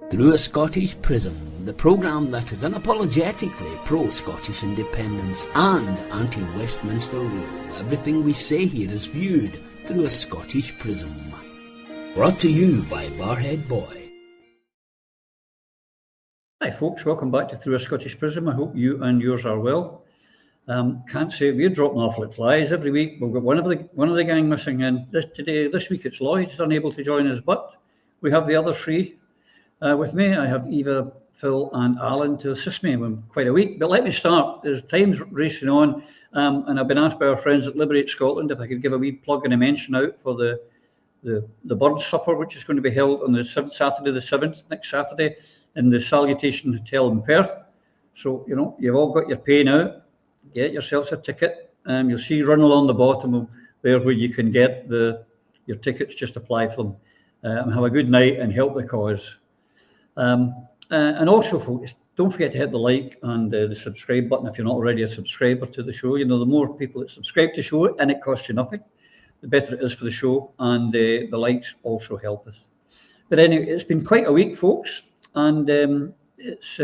Through a Scottish Prism, the programme that is unapologetically pro-Scottish independence and anti-Westminster rule. Everything we say here is viewed through a Scottish prism. Brought to you by Barhead Boy. Hi folks, welcome back to Through a Scottish Prism. I hope you and yours are well. Can't say we're dropping off like flies every week. We've got one of the gang missing, and this week it's Lloyd's unable to join us, but we have the other three with me. I have Eva, Phil and Alan to assist me. I'm quite a week, but let me start. There's time's racing on, and I've been asked by our friends at Liberate Scotland if I could give a wee plug and a mention out for the Bird Supper, which is going to be held on the Saturday the 7th, next Saturday, in the Salutation Hotel in Perth. So, you know, you've all got your pay now. Get yourselves a ticket. You'll see run along the bottom there where you can get your tickets. Just apply for them and have a good night and help the cause. And also, folks, don't forget to hit the like and the subscribe button if you're not already a subscriber to the show. You know, the more people that subscribe to the show, and it costs you nothing, the better it is for the show, and the likes also help us. But anyway, it's been quite a week, folks, and it's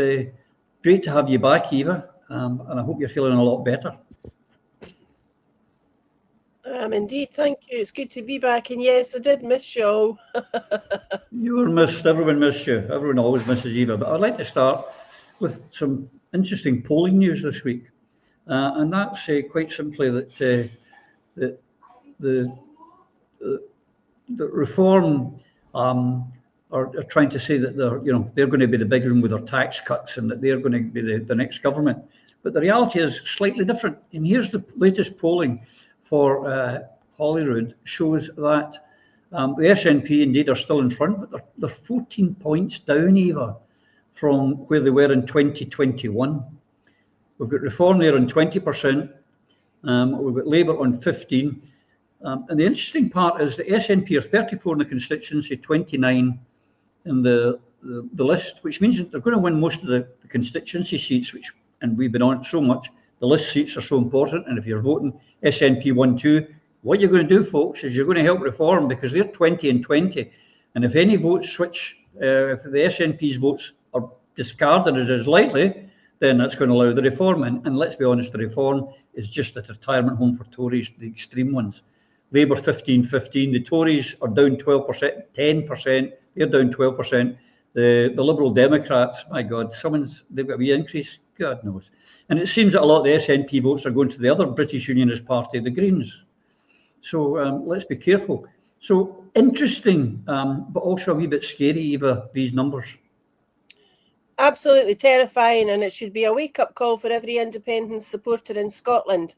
great to have you back, Eva, and I hope you're feeling a lot better. Indeed, thank you. It's good to be back, and yes, I did miss you all. You were missed. Everyone missed you. Everyone always misses Eva. But I'd like to start with some interesting polling news this week, and that's quite simply that the Reform are trying to say that they're going to be the big one with their tax cuts and that they're going to be the next government. But the reality is slightly different. And here's the latest polling for Holyrood shows that the SNP indeed are still in front, but they're 14 points down, Eva, from where they were in 2021. We've got Reform there on 20%. We've got Labour on 15%. And the interesting part is the SNP are 34 in the constituency, 29 in the list, which means that they're going to win most of the constituency seats, and we've been on it so much. The list seats are so important, and if you're voting SNP 1-2, what you're going to do, folks, is you're going to help Reform because they're 20 and 20. And if any votes switch, if the SNP's votes are discarded as is likely, then that's going to allow the Reform in. And let's be honest, the Reform is just a retirement home for Tories, the extreme ones. Labour 15%. The Tories are down 12%, 10%. They're down 12%. The Liberal Democrats, my God, they've got a wee increase. God knows. And it seems that a lot of the SNP votes are going to the other British Unionist party, the Greens. So let's be careful. So interesting, but also a wee bit scary, Eva, these numbers. Absolutely terrifying, and it should be a wake-up call for every independence supporter in Scotland.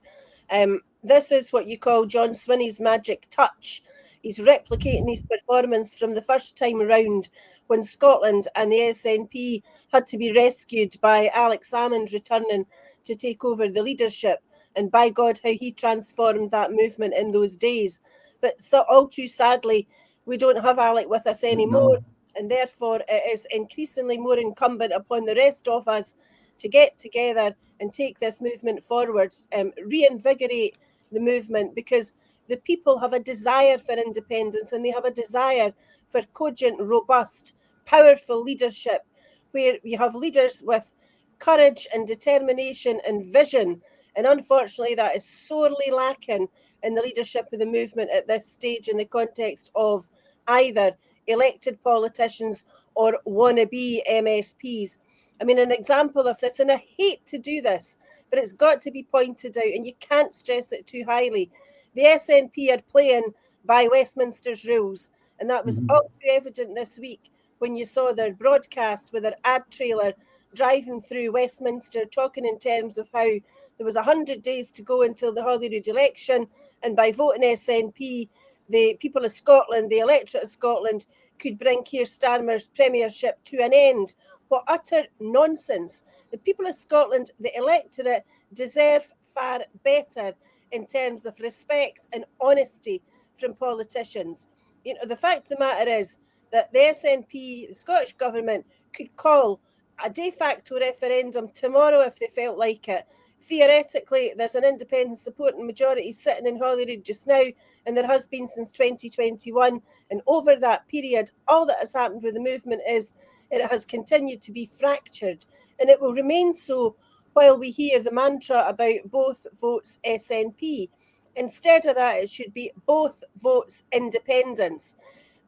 This is what you call John Swinney's magic touch. He's replicating his performance from the first time around when Scotland and the SNP had to be rescued by Alex Salmond returning to take over the leadership. And by God, how he transformed that movement in those days. But so, all too sadly, we don't have Alec with us anymore. No. And therefore, it is increasingly more incumbent upon the rest of us to get together and take this movement forwards, reinvigorate the movement, because the people have a desire for independence and they have a desire for cogent, robust, powerful leadership, where you have leaders with courage and determination and vision. And unfortunately, that is sorely lacking in the leadership of the movement at this stage in the context of either elected politicians or wannabe MSPs. I mean, an example of this, and I hate to do this, but it's got to be pointed out, and you can't stress it too highly. The SNP are playing by Westminster's rules, and that was all too evident this week when you saw their broadcast with their ad trailer driving through Westminster, talking in terms of how there was 100 days to go until the Holyrood election, and by voting SNP, the people of Scotland, the electorate of Scotland, could bring Keir Starmer's premiership to an end. What utter nonsense. The people of Scotland, the electorate, deserve far better in terms of respect and honesty from politicians. You know, the fact of the matter is that the SNP, the Scottish Government, could call a de facto referendum tomorrow if they felt like it. Theoretically, there's an independent supporting majority sitting in Holyrood just now, and there has been since 2021. And over that period, all that has happened with the movement is it has continued to be fractured, and it will remain so while we hear the mantra about both votes SNP. Instead of that, it should be both votes independence.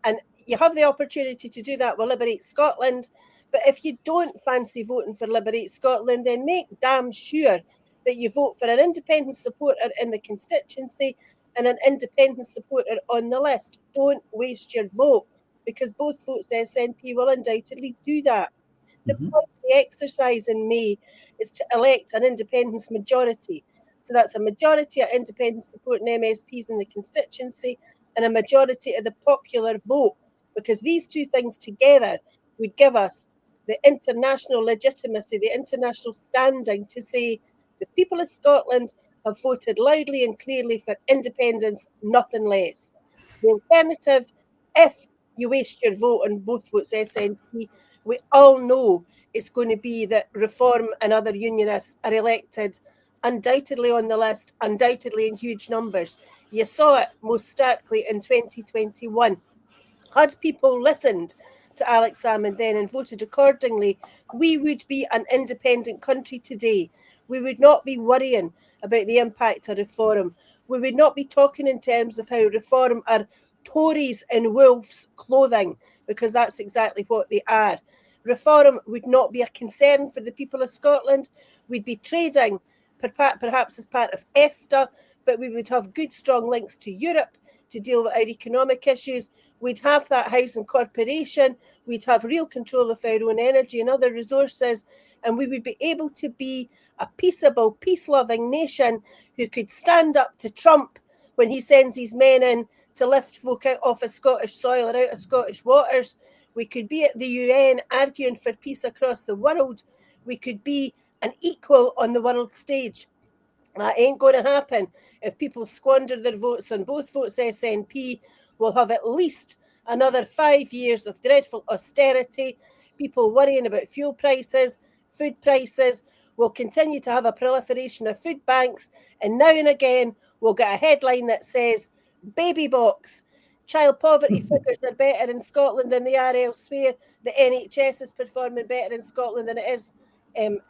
And you have the opportunity to do that with Liberate Scotland. But if you don't fancy voting for Liberate Scotland, then make damn sure that you vote for an independent supporter in the constituency and an independent supporter on the list. Don't waste your vote, because both votes the SNP will undoubtedly do that. The point of the exercise in May is to elect an independence majority. So that's a majority of independent supporting MSPs in the constituency and a majority of the popular vote, because these two things together would give us the international legitimacy, the international standing to say the people of Scotland have voted loudly and clearly for independence, nothing less. The alternative, if you waste your vote on both votes SNP, we all know it's going to be that Reform and other unionists are elected undoubtedly on the list, undoubtedly in huge numbers. You saw it most starkly in 2021. Had people listened to Alex Salmond then and voted accordingly, we would be an independent country today. We would not be worrying about the impact of Reform. We would not be talking in terms of how Reform are Tories in wolves' clothing, because that's exactly what they are. Reform would not be a concern for the people of Scotland. We'd be trading perhaps as part of EFTA, but we would have good, strong links to Europe to deal with our economic issues. We'd have that housing corporation. We'd have real control of our own energy and other resources. And we would be able to be a peaceable, peace-loving nation who could stand up to Trump when he sends his men in to lift folk out off of Scottish soil or out of Scottish waters. We could be at the UN arguing for peace across the world. We could be an equal on the world stage. That ain't going to happen if people squander their votes on both votes SNP. We'll have at least another 5 years of dreadful austerity, people worrying about fuel prices, food prices. We'll continue to have a proliferation of food banks, and now and again we'll get a headline that says, baby box, child poverty figures are better in Scotland than they are elsewhere. The NHS is performing better in Scotland than it is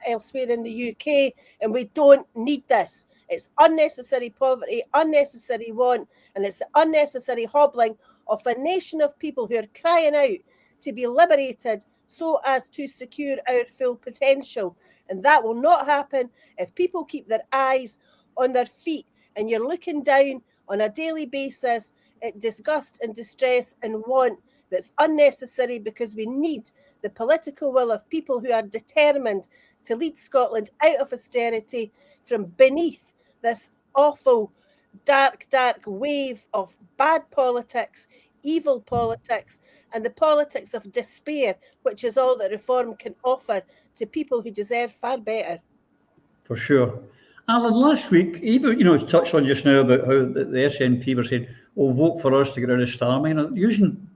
elsewhere in the UK, and we don't need this. It's unnecessary poverty, unnecessary want, and it's the unnecessary hobbling of a nation of people who are crying out to be liberated so as to secure our full potential. And that will not happen if people keep their eyes on their feet and you're looking down on a daily basis at disgust and distress and want that's unnecessary, because we need the political will of people who are determined to lead Scotland out of austerity from beneath this awful, dark wave of bad politics, evil politics, and the politics of despair, which is all that Reform can offer to people who deserve far better. For sure. Alan, last week, even, touched on just now about how the SNP were saying, oh, vote for us to get rid of Starmer. Using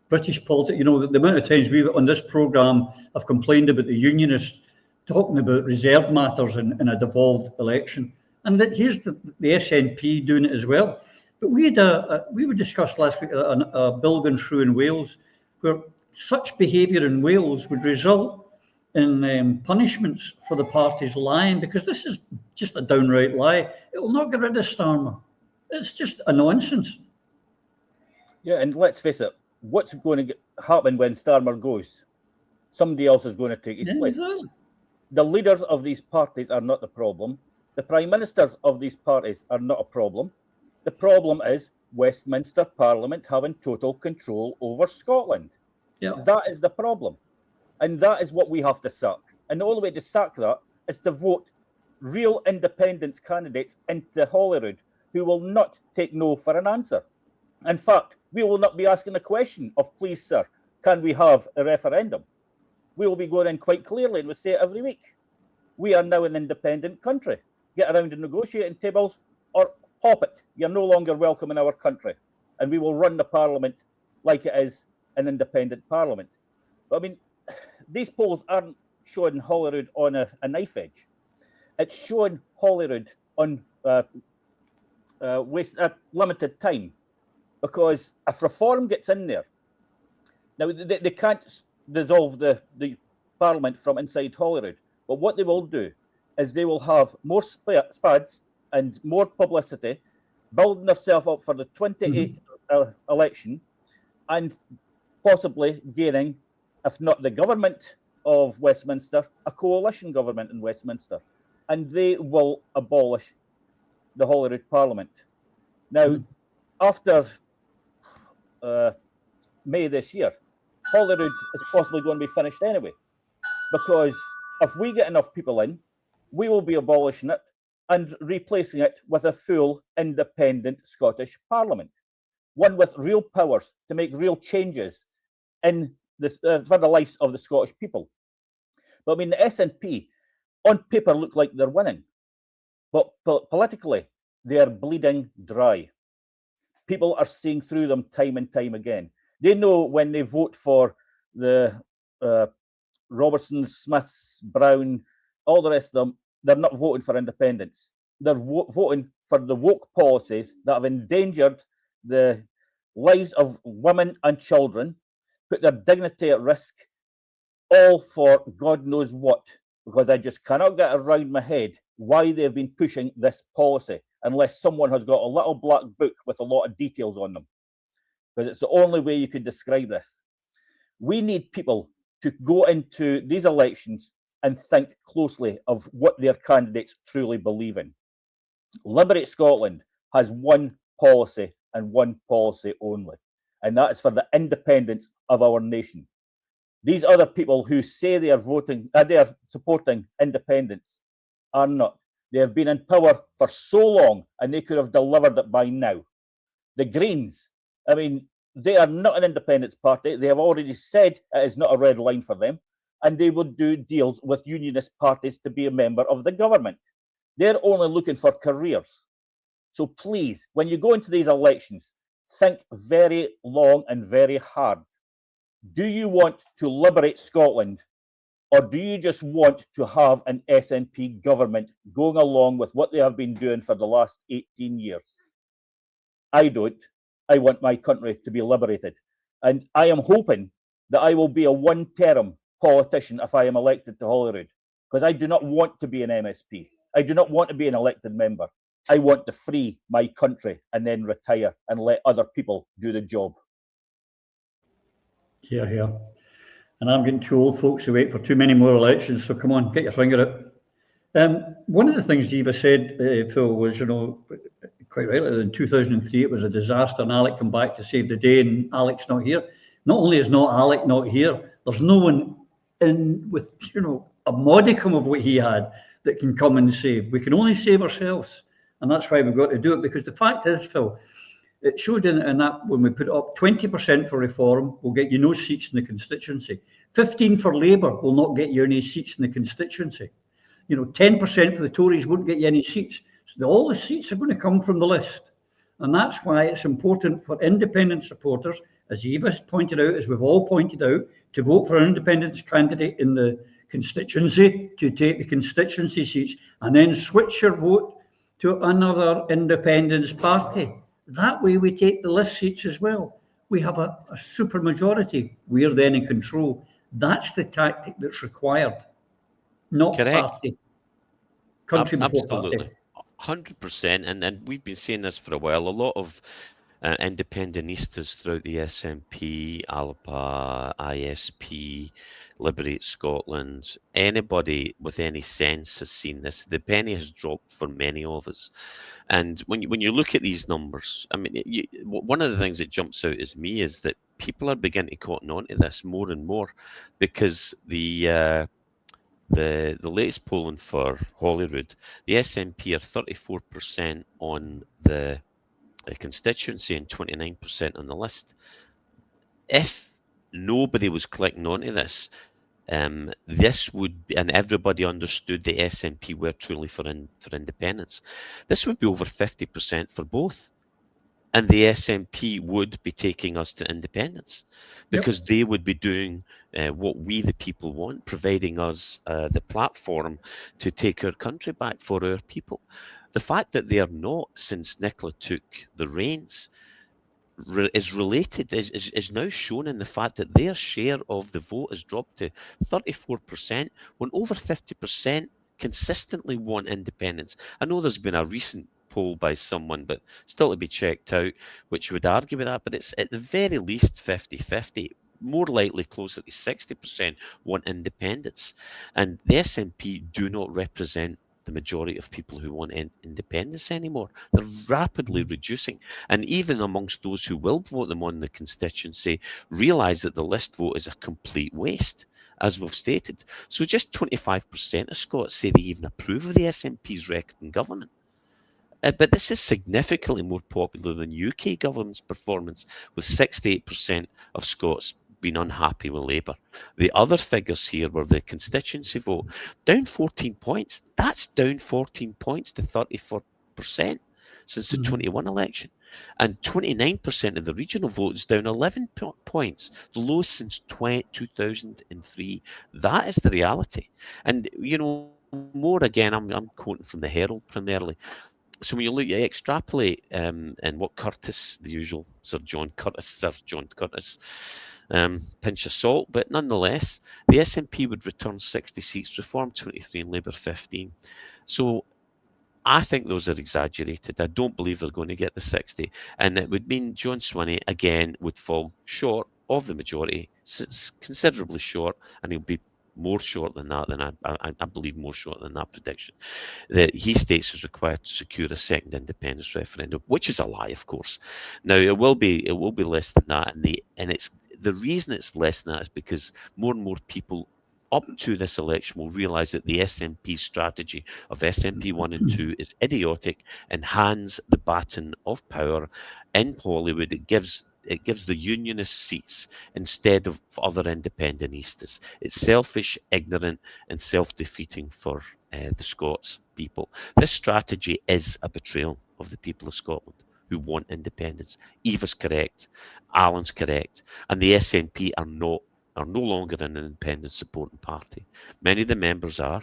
British politics, the amount of times we on this programme have complained about the unionists talking about reserve matters in a devolved election. And here's the SNP doing it as well. But we were discussed last week a bill going through in Wales where such behaviour in Wales would result in punishments for the parties lying, because this is just a downright lie. It will not get rid of Starmer. It's just a nonsense. Yeah, and let's face it, what's going to happen when Starmer goes? Somebody else is going to take his place. Exactly. The leaders of these parties are not the problem. The prime ministers of these parties are not a problem. The problem is Westminster Parliament having total control over Scotland. Yeah. That is the problem. And that is what we have to sack. And the only way to sack that is to vote real independence candidates into Holyrood who will not take no for an answer. In fact, we will not be asking the question of, please, sir, can we have a referendum? We will be going in quite clearly, and we say it every week. We are now an independent country. Get around the negotiating tables or pop it. You're no longer welcome in our country. And we will run the parliament like it is an independent parliament. But I mean, these polls aren't showing Holyrood on a knife edge. It's showing Holyrood on limited time, because if reform gets in there, now they can't dissolve the Parliament from inside Holyrood, but what they will do is they will have more spads and more publicity, building themselves up for the 28th election, and possibly gaining, if not the government of Westminster, a coalition government in Westminster. And they will abolish the Holyrood Parliament. Now, after May this year, Holyrood is possibly going to be finished anyway, because if we get enough people in, we will be abolishing it and replacing it with a full independent Scottish Parliament, one with real powers to make real changes in this, for the lives of the Scottish people. But I mean, the SNP on paper look like they're winning, but politically they are bleeding dry. People are seeing through them time and time again. They know when they vote for the Robertson, Smiths, Brown, all the rest of them, they're not voting for independence. They're voting for the woke policies that have endangered the lives of women and children, put their dignity at risk, all for God knows what, because I just cannot get around my head why they've been pushing this policy unless someone has got a little black book with a lot of details on them, because it's the only way you could describe this. We need people to go into these elections and think closely of what their candidates truly believe in. Liberate Scotland has one policy and one policy only, and that is for the independence of our nation. These other people who say they are supporting independence are not. They have been in power for so long, and they could have delivered it by now. The Greens, I mean, they are not an independence party. They have already said it is not a red line for them, and they would do deals with unionist parties to be a member of the government. They're only looking for careers. So please, when you go into these elections, think very long and very hard. Do you want to liberate Scotland, or do you just want to have an SNP government going along with what they have been doing for the last 18 years? I don't. I want my country to be liberated. And I am hoping that I will be a one-term politician if I am elected to Holyrood, because I do not want to be an MSP. I do not want to be an elected member. I want to free my country and then retire and let other people do the job. Here, here. And I'm getting too old, folks, to wait for too many more elections, so come on, get your finger out. One of the things Eva said, Phil, was, you know, quite rightly, in 2003 it was a disaster, and Alec come back to save the day, and Alec's not here. Not only is Alec not here, there's no one in with, you know, a modicum of what he had that can come and save. We can only save ourselves, and that's why we've got to do it, because the fact is, Phil, it showed in that when we put it up, 20% for reform will get you no seats in the constituency. 15% for Labour will not get you any seats in the constituency. You know, 10% for the Tories won't get you any seats. So all the seats are going to come from the list. And that's why it's important for independent supporters, as Eva's pointed out, as we've all pointed out, to vote for an independent candidate in the constituency, to take the constituency seats, and then switch your vote to another independence party. That way we take the list seats as well. We have a super majority. We're then in control. That's the tactic that's required, not party. Country before party. 100%, and we've been saying this for a while. A lot of independentistas throughout the SNP, ALPA, ISP, Liberate Scotland, anybody with any sense has seen this. The penny has dropped for many of us. And when you look at these numbers, I mean, one of the things that jumps out at me is that people are beginning to cotton on to this more and more, because the latest polling for Holyrood, the SNP are 34% on the constituency and 29% on the list. If nobody was clicking onto this, this would be, and everybody understood the SNP were truly for independence, this would be over 50% for both. and the SNP would be taking us to independence, because they would be doing what we the people want, providing us the platform to take our country back for our people. The fact that they are not, since Nicola took the reins, is now shown in the fact that their share of the vote has dropped to 34%, when over 50% consistently want independence. I know there's been a recent poll by someone, but still to be checked out, which would argue with that, but it's at the very least 50-50. More likely closer to 60% want independence. And the SNP do not represent the majority of people who want independence anymore. They're rapidly reducing. And even amongst those who will vote them on the constituency, realise that the list vote is a complete waste, as we've stated. So just 25% of Scots say they even approve of the SNP's record in government. But this is significantly more popular than UK government's performance, with 68% of Scots being unhappy with Labour. The other figures here were the constituency vote, down 14 points. That's down 14 points to 34% since the 21 election. And 29% of the regional vote is down 11 points, the lowest since 2003. That is the reality. And, you know, more again, I'm quoting from the Herald primarily. So when you extrapolate and what Curtis, the usual Sir John Curtis, pinch of salt, but nonetheless, the SNP would return 60 seats, Reform 23 and Labour 15. So I think those are exaggerated. I don't believe they're going to get the 60. And it would mean John Swinney, again, would fall short of the majority, considerably short, and he'll be more short than that, I believe more short than that prediction, that he states is required to secure a second independence referendum, which is a lie, of course. Now, it will be less than that, and it's the reason it's less than that is because more and more people up to this election will realise that the SNP strategy of SNP 1 and 2 is idiotic and hands the baton of power in Holywood. It gives the unionist seats instead of other independentistas. It's selfish, ignorant, and self-defeating for the Scots people. This strategy is a betrayal of the people of Scotland who want independence. Eva's correct, Alan's correct, and the SNP are no longer an independent supporting party. Many of the members are.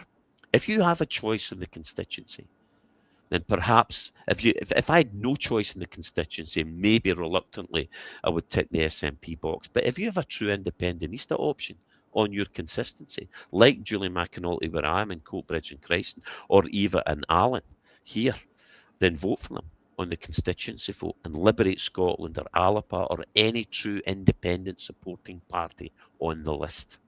If you have a choice in the constituency, then perhaps if I had no choice in the constituency, maybe reluctantly I would tick the SNP box. But if you have a true independentista option on your consistency, like Julie McAnulty where I am in Coatbridge and Christen, or Eva and Alan here, then vote for them on the constituency vote and Liberate Scotland or ALAPA or any true independent supporting party on the list.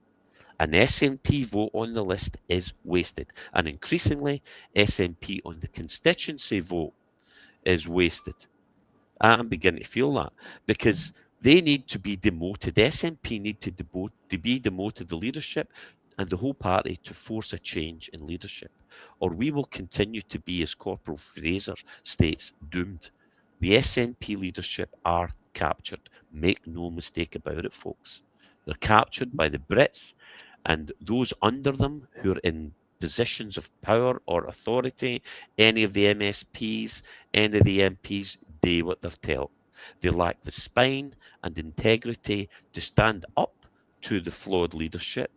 An SNP vote on the list is wasted, and increasingly SNP on the constituency vote is wasted. I'm beginning to feel that, because they need to be demoted. SNP need to be demoted, the leadership and the whole party, to force a change in leadership, or we will continue to be, as Corporal Fraser states, doomed. The SNP leadership are captured. Make no mistake about it, folks. They're captured by the Brits and those under them who are in positions of power or authority, any of the MSPs, any of the MPs, do what they're told. They lack the spine and integrity to stand up to the flawed leadership,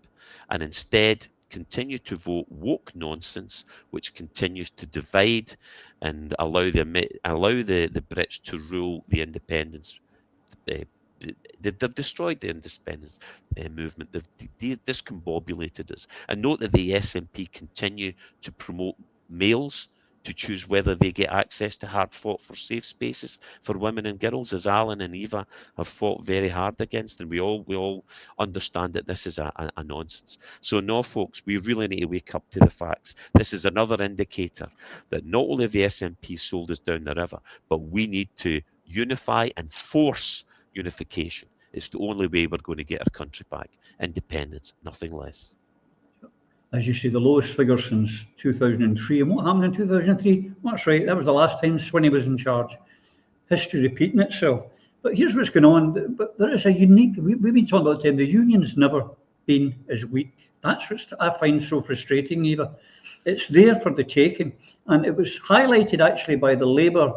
and instead continue to vote woke nonsense, which continues to divide and allow the Brits to rule the independence. They've destroyed the independence movement. They've discombobulated us. And note that the SNP continue to promote males to choose whether they get access to hard-fought for safe spaces for women and girls, as Alan and Eva have fought very hard against, and we all understand that this is a nonsense. So no, folks, we really need to wake up to the facts. This is another indicator that not only have the SNP sold us down the river, but we need to unify and force unification. It's the only way we're going to get our country back. Independence, nothing less. As you say, the lowest figure since 2003. And what happened in 2003? That's right, that was the last time Swinney was in charge. History repeating itself. But here's what's going on. But there is a unique, we've been talking about it, the union's never been as weak. That's what I find so frustrating, Eva. It's there for the taking. And it was highlighted actually by the Labour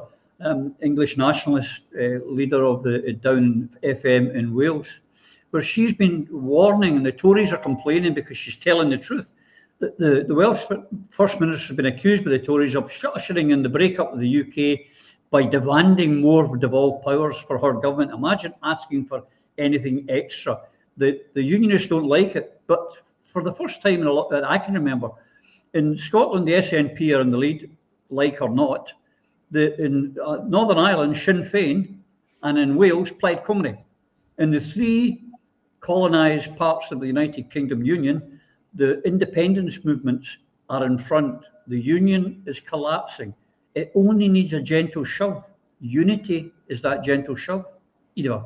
English nationalist leader of the Down FM in Wales, where she's been warning, and the Tories are complaining because she's telling the truth. The Welsh First Minister has been accused by the Tories of ushering in the breakup of the UK by demanding more devolved powers for her government. Imagine asking for anything extra. The Unionists don't like it, but for the first time that I can remember, in Scotland, the SNP are in the lead, like or not. In Northern Ireland, Sinn Féin, and in Wales, Plaid Cymru. In the three colonised parts of the United Kingdom Union, the independence movements are in front. The union is collapsing. It only needs a gentle shove. Unity is that gentle shove. Ida.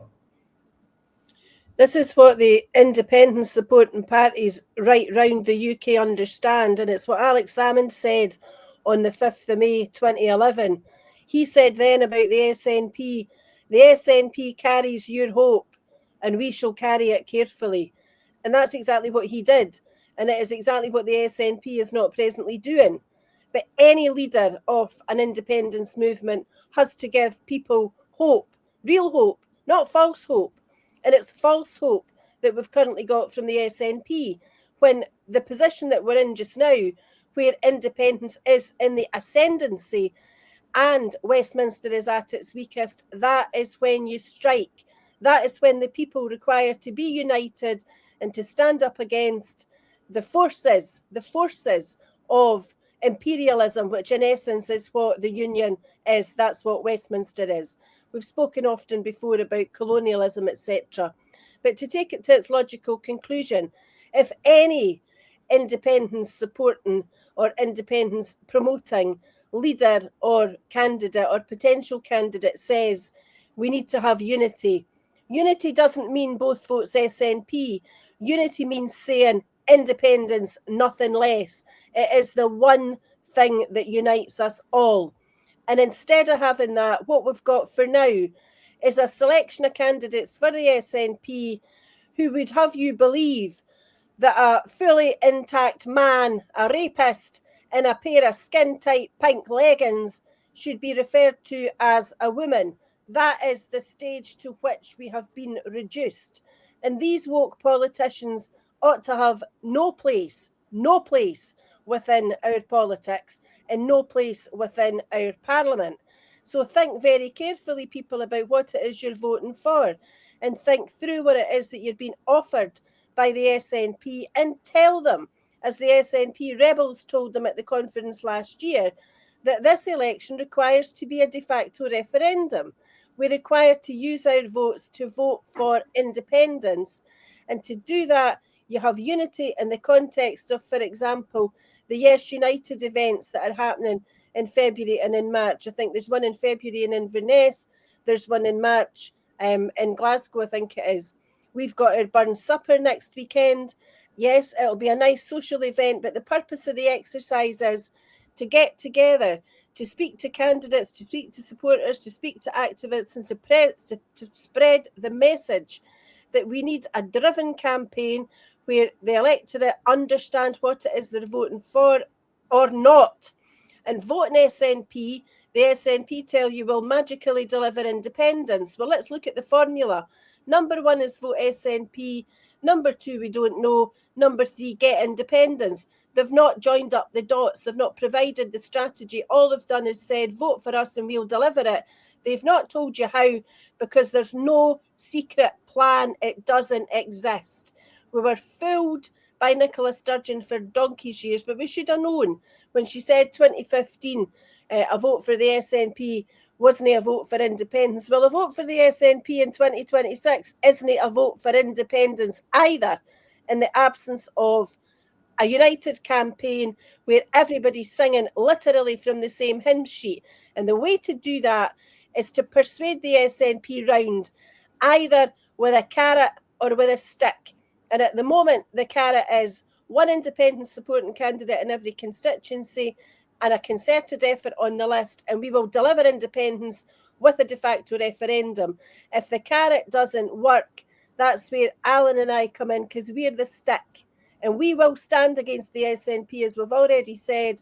This is what the independence supporting parties right round the UK understand, and it's what Alex Salmond said on the 5th of May 2011. He said then about the SNP carries your hope, and we shall carry it carefully. And that's exactly what he did, and it is exactly what the SNP is not presently doing. But any leader of an independence movement has to give people hope, real hope, not false hope. And it's false hope that we've currently got from the SNP, when the position that we're in just now, where independence is in the ascendancy and Westminster is at its weakest, that is when you strike. That is when the people require to be united and to stand up against the forces of imperialism, which in essence is what the union is. That's what Westminster is. We've spoken often before about colonialism, etc. But to take it to its logical conclusion, if any independence supporting or independence promoting leader or candidate or potential candidate says we need to have unity, unity doesn't mean both votes SNP. Unity means saying independence, nothing less. It is the one thing that unites us all. And instead of having that, what we've got for now is a selection of candidates for the SNP who would have you believe that a fully intact man, a rapist in a pair of skin-tight pink leggings, should be referred to as a woman. That is the stage to which we have been reduced. And these woke politicians ought to have no place within our politics and no place within our parliament. So think very carefully, people, about what it is you're voting for, and think through what it is that you're being offered by the SNP, and tell them, as the SNP rebels told them at the conference last year, that this election requires to be a de facto referendum. We're required to use our votes to vote for independence, and to do that you have unity in the context of, for example, the Yes United events that are happening in February and in March. I think there's one in February in Inverness. There's one in March in Glasgow, I think it is. We've got our Burn Supper next weekend. Yes, it'll be a nice social event, but the purpose of the exercise is to get together, to speak to candidates, to speak to supporters, to speak to activists, and to spread the message that we need a driven campaign where the electorate understand what it is they're voting for or not. And voting SNP, the SNP tell you will magically deliver independence. Well, let's look at the formula. Number 1 is vote SNP. Number 2, we don't know. Number 3, get independence. They've not joined up the dots. They've not provided the strategy. All they've done is said, vote for us and we'll deliver it. They've not told you how, because there's no secret plan. It doesn't exist. We were fooled by Nicola Sturgeon for donkey's years, but we should have known when she said 2015, a vote for the SNP wasn't a vote for independence. Well, a vote for the SNP in 2026 isn't a vote for independence either, in the absence of a united campaign where everybody's singing literally from the same hymn sheet. And the way to do that is to persuade the SNP round, either with a carrot or with a stick. And at the moment, the carrot is one independent supporting candidate in every constituency and a concerted effort on the list, and we will deliver independence with a de facto referendum. If the carrot doesn't work, that's where Alan and I come in, because we're the stick. And we will stand against the SNP, as we've already said,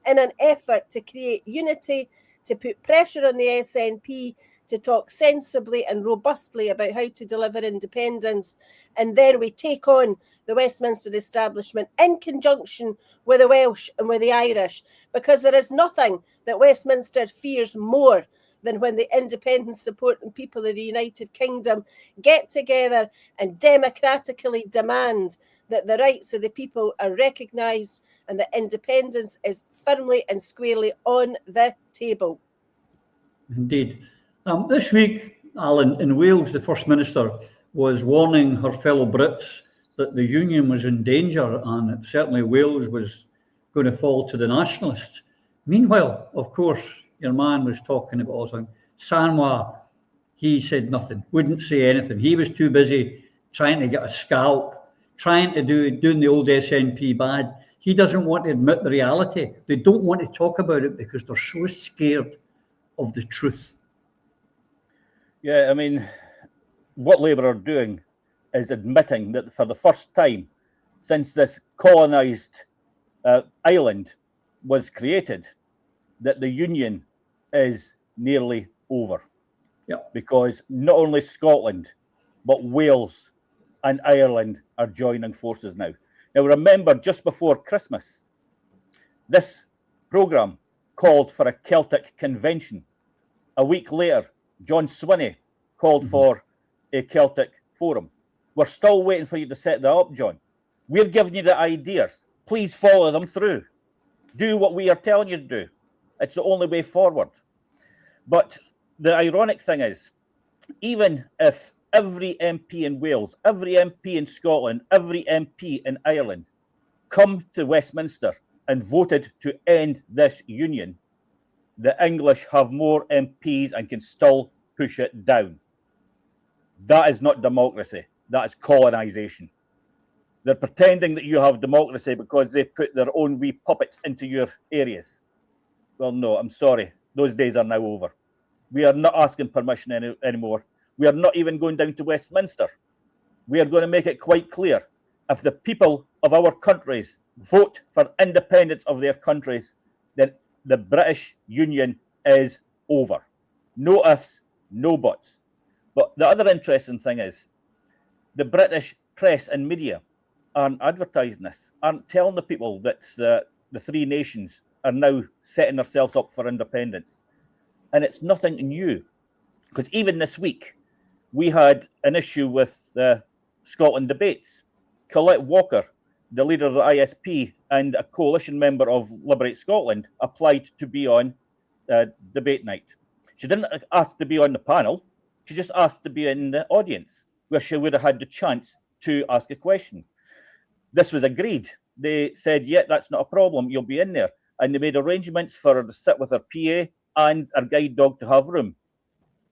in an effort to create unity, to put pressure on the SNP to talk sensibly and robustly about how to deliver independence. And then we take on the Westminster establishment in conjunction with the Welsh and with the Irish, because there is nothing that Westminster fears more than when the independence supporting people of the United Kingdom get together and democratically demand that the rights of the people are recognised and that independence is firmly and squarely on the table. Indeed. This week, Alan, in Wales, the First Minister was warning her fellow Brits that the Union was in danger and that certainly Wales was going to fall to the nationalists. Meanwhile, of course, your man was talking about all something. Sanwa, he said nothing, wouldn't say anything. He was too busy trying to get a scalp, trying to doing the old SNP bad. He doesn't want to admit the reality. They don't want to talk about it because they're so scared of the truth. Yeah, I mean, what Labour are doing is admitting that for the first time since this colonised island was created, that the Union is nearly over. Yeah. Because not only Scotland, but Wales and Ireland are joining forces now. Now, remember, just before Christmas, this programme called for a Celtic convention. A week later, John Swinney called for a Celtic forum. We're still waiting for you to set that up, John. We're giving you the ideas. Please follow them through. Do what we are telling you to do. It's the only way forward. But the ironic thing is, even if every MP in Wales, every MP in Scotland, every MP in Ireland come to Westminster and voted to end this union, the English have more MPs and can still push it down. That is not democracy. That is colonisation. They're pretending that you have democracy because they put their own wee puppets into your areas. Well, no, I'm sorry. Those days are now over. We are not asking permission anymore. We are not even going down to Westminster. We are going to make it quite clear. If the people of our countries vote for independence of their countries, then the British Union is over. No ifs, no buts. But the other interesting thing is the British press and media aren't advertising this, aren't telling the people that the three nations are now setting themselves up for independence. And it's nothing new, because even this week, we had an issue with Scotland debates. Colette Walker, the leader of the ISP and a coalition member of Liberate Scotland, applied to be on debate night. She didn't ask to be on the panel. She just asked to be in the audience, where she would have had the chance to ask a question. This was agreed. They said, yeah, that's not a problem. You'll be in there. And they made arrangements for her to sit with her PA and her guide dog to have room.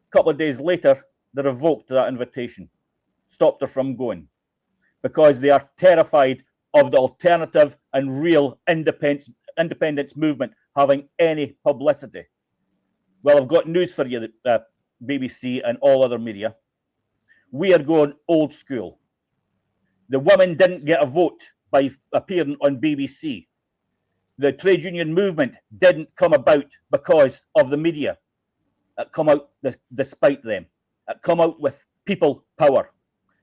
A couple of days later, they revoked that invitation, stopped her from going, because they are terrified of the alternative and real independence movement having any publicity. Well, I've got news for you, BBC and all other media. We are going old school. The women didn't get a vote by appearing on BBC. The trade union movement didn't come about because of the media. It come out despite them. It come out with people power.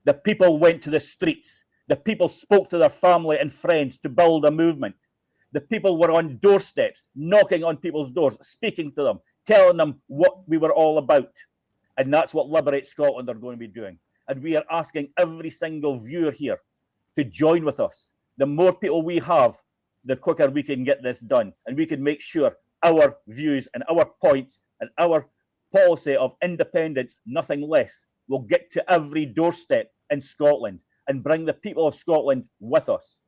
The people went to the streets. The people spoke to their family and friends to build a movement. The people were on doorsteps, knocking on people's doors, speaking to them, telling them what we were all about. And that's what Liberate Scotland are going to be doing. And we are asking every single viewer here to join with us. The more people we have, the quicker we can get this done. And we can make sure our views and our points and our policy of independence, nothing less, will get to every doorstep in Scotland and bring the people of Scotland with us.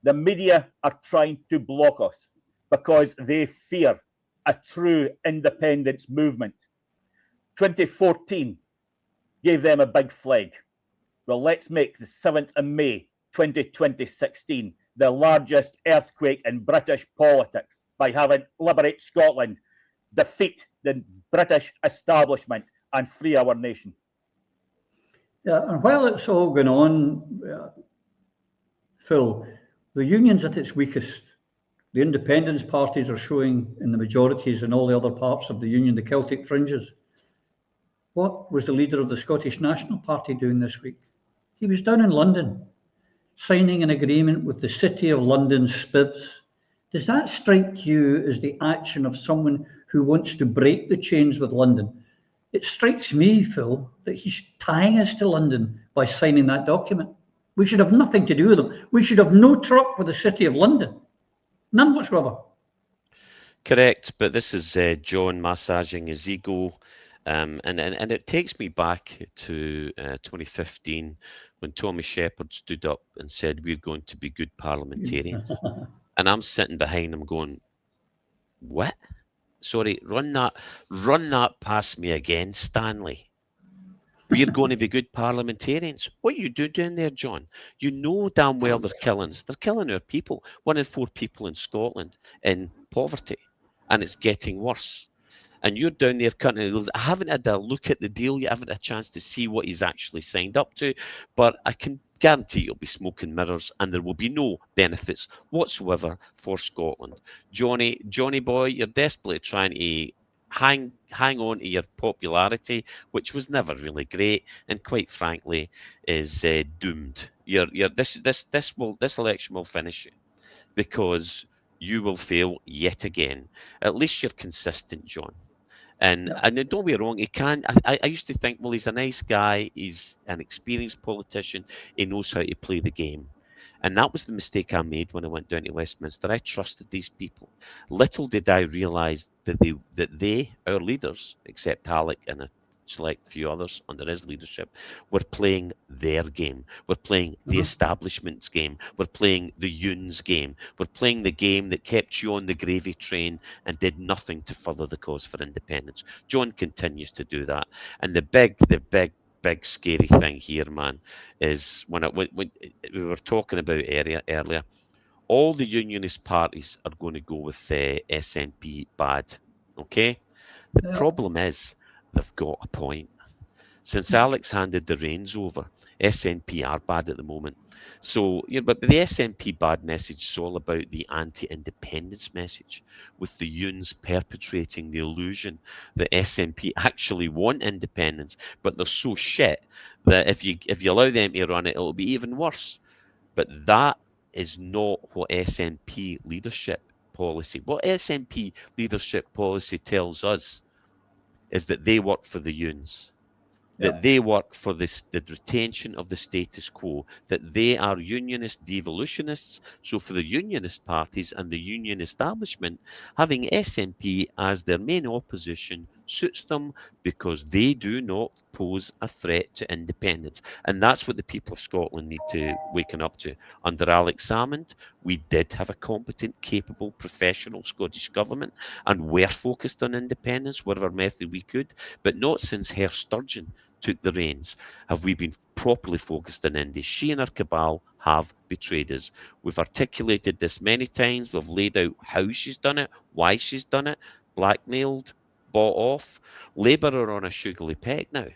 The media are trying to block us because they fear a true independence movement. 2014 gave them a big flag. Well, let's make the 7th of May 2016 the largest earthquake in British politics by having Liberate Scotland defeat the British establishment and free our nation. Yeah, and while it's all going on, Phil, the union's at its weakest The independence parties are showing in the majorities in all the other parts of the Union, the Celtic fringes. What was the leader of the Scottish National Party doing this week? He was down in London, signing an agreement with the City of London SPIVs. Does that strike you as the action of someone who wants to break the chains with London? It strikes me, Phil, that he's tying us to London by signing that document. We should have nothing to do with them. We should have no truck with the City of London. None whatsoever. Correct, but this is John massaging his ego. And it takes me back to 2015 when Tommy Shepherd stood up and said, we're going to be good parliamentarians. And I'm sitting behind him going, what? Sorry, run that past me again, Stanley. We're going to be good parliamentarians. What are you doing there, John? You know damn well they're killing us. They're killing our people. 1 in 4 people in Scotland in poverty. And it's getting worse. And you're down there cutting. I haven't had a look at the deal. You haven't had a chance to see what he's actually signed up to. But I can guarantee you'll be smoke and mirrors, and there will be no benefits whatsoever for Scotland. Johnny boy, you're desperately trying to hang on to your popularity, which was never really great, and quite frankly is doomed. This election will finish you because you will fail yet again. At least you're consistent, John. And don't be wrong, he can. I used to think, well, he's a nice guy. He's an experienced politician. He knows how to play the game. And that was the mistake I made when I went down to Westminster. I trusted these people. Little did I realise that they, our leaders, except Alec and a select few others under his leadership, were playing their game. We're playing the establishment's game. We're playing the Yoon's game. We're playing the game that kept you on the gravy train and did nothing to further the cause for independence. John continues to do that. And the big scary thing here, man, is when we were talking about earlier, all the unionist parties are going to go with SNP bad. Okay? The problem is, they've got a point. Since Alex handed the reins over, SNP are bad at the moment. So, but the SNP bad message is all about the anti-independence message, with the Yoons perpetrating the illusion that SNP actually want independence, but they're so shit that if you allow them to run it, it'll be even worse. But that is not what SNP leadership policy. What SNP leadership policy tells us is that they work for the Yoons, that they work for the retention of the status quo, that they are unionist devolutionists. So for the unionist parties and the union establishment, having SNP as their main opposition suits them because they do not pose a threat to independence. And that's what the people of Scotland need to waken up to. Under Alex Salmond, we did have a competent, capable, professional Scottish government and were focused on independence, whatever method we could, but not since Herr Sturgeon took the reins have we been properly focused on Indy. She and her cabal have betrayed us. We've articulated this many times. We've laid out how she's done it, why she's done it, blackmailed, bought off. Labour are on a sugary peg now.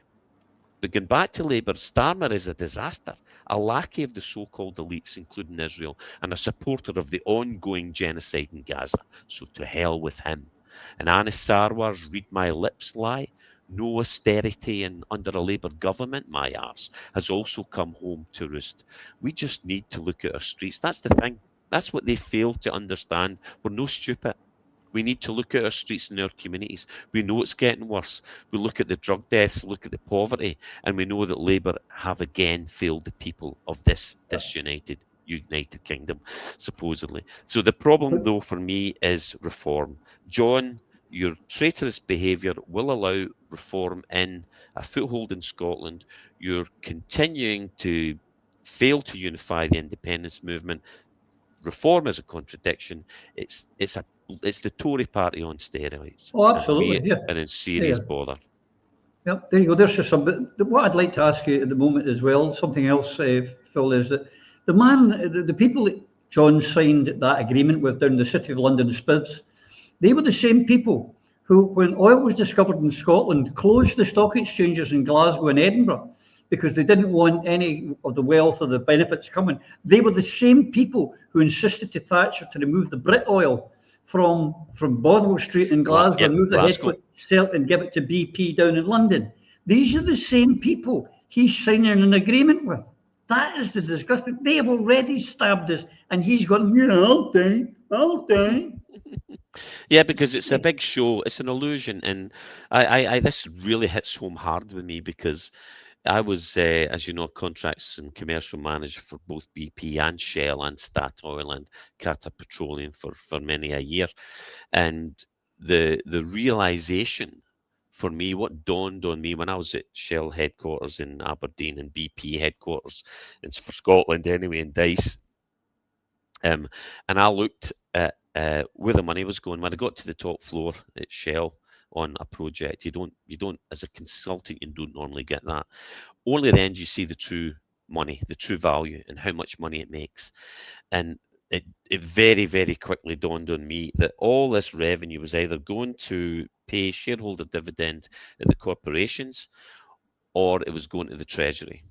But going back to Labour, Starmer is a disaster, a lackey of the so-called elites, including Israel, and a supporter of the ongoing genocide in Gaza. So to hell with him. And Anis Sarwar's read my lips lie, no austerity and under a Labour government, my arse, has also come home to roost. We just need to look at our streets. That's the thing. That's what they fail to understand. We're no stupid. We need to look at our streets and our communities. We know it's getting worse. We look at the drug deaths, look at the poverty, and we know that Labour have again failed the people of this disunited United Kingdom, supposedly. So the problem, though, for me is reform. John, your traitorous behaviour will allow reform in a foothold in Scotland. You're continuing to fail to unify the independence movement. Reform is a contradiction. It's the Tory party on steroids. Oh, absolutely. And in serious bother. Yep, there you go. There's just some. But what I'd like to ask you at the moment as well, something else, Phil, is that the people that John signed that agreement with down in the City of London SPIVs, they were the same people who, when oil was discovered in Scotland, closed the stock exchanges in Glasgow and Edinburgh because they didn't want any of the wealth or the benefits coming. They were the same people who insisted to Thatcher to remove the Brit oil from Bothwell Street in Glasgow, move the headquarters, sell it and give it to BP down in London. These are the same people he's signing an agreement with. That is the disgusting. They have already stabbed us, and he's gone, yeah, I'll die. Yeah, because it's a big show. It's an illusion, and I this really hits home hard with me because I was, as you know, contracts and commercial manager for both BP and Shell and Statoil and Qatar Petroleum for many a year, and the realization for me, what dawned on me when I was at Shell headquarters in Aberdeen and BP headquarters, it's for Scotland anyway, in Dice, and I looked at where the money was going. When I got to the top floor at Shell on a project, you don't as a consultant, you don't normally get that. Only then do you see the true money, the true value, and how much money it makes. And it very, very quickly dawned on me that all this revenue was either going to pay shareholder dividend at the corporations, or it was going to the Treasury.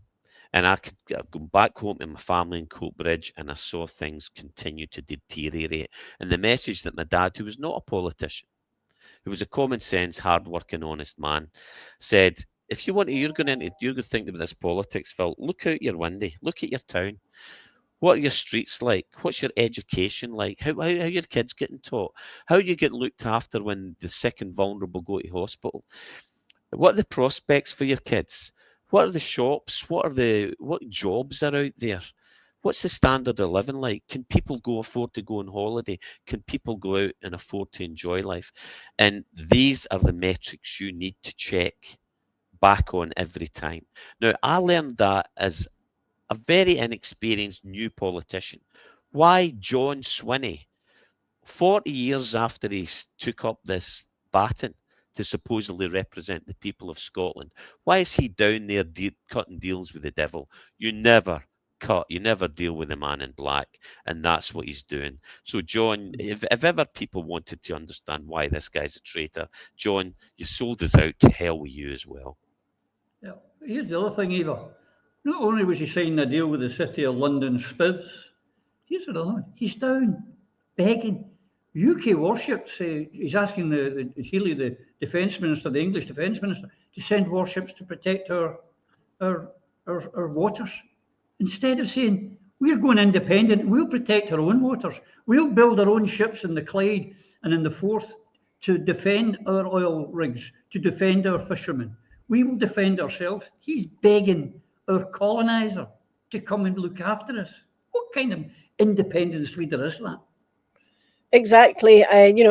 And I could go back home to my family in Coatbridge, and I saw things continue to deteriorate. And the message that my dad, who was not a politician, who was a common sense, hard-working, honest man, said, if you want to, you're going to think about this politics, Phil, look out your window, look at your town. What are your streets like? What's your education like? How your kids getting taught? How are you getting looked after when the sick and vulnerable go to hospital? What are the prospects for your kids? What are the shops? What jobs are out there? What's the standard of living like? Can people afford to go on holiday? Can people go out and afford to enjoy life? And these are the metrics you need to check back on every time. Now, I learned that as a very inexperienced new politician. Why John Swinney, 40 years after he took up this baton to supposedly represent the people of Scotland, why is he down there cutting deals with the devil? You never deal with the man in black, and that's what he's doing. So, John, if ever people wanted to understand why this guy's a traitor, John, you sold us out. To hell with you as well. Yeah. Here's the other thing, Eva. Not only was he signing a deal with the City of London Spivs, here's another one. He's down begging UK warships. He's asking Healy, the Defence Minister, the English Defence Minister, to send warships to protect our waters. Instead of saying, we're going independent, we'll protect our own waters. We'll build our own ships in the Clyde and in the Forth to defend our oil rigs, to defend our fishermen. We will defend ourselves. He's begging our coloniser to come and look after us. What kind of independence leader is that? Exactly.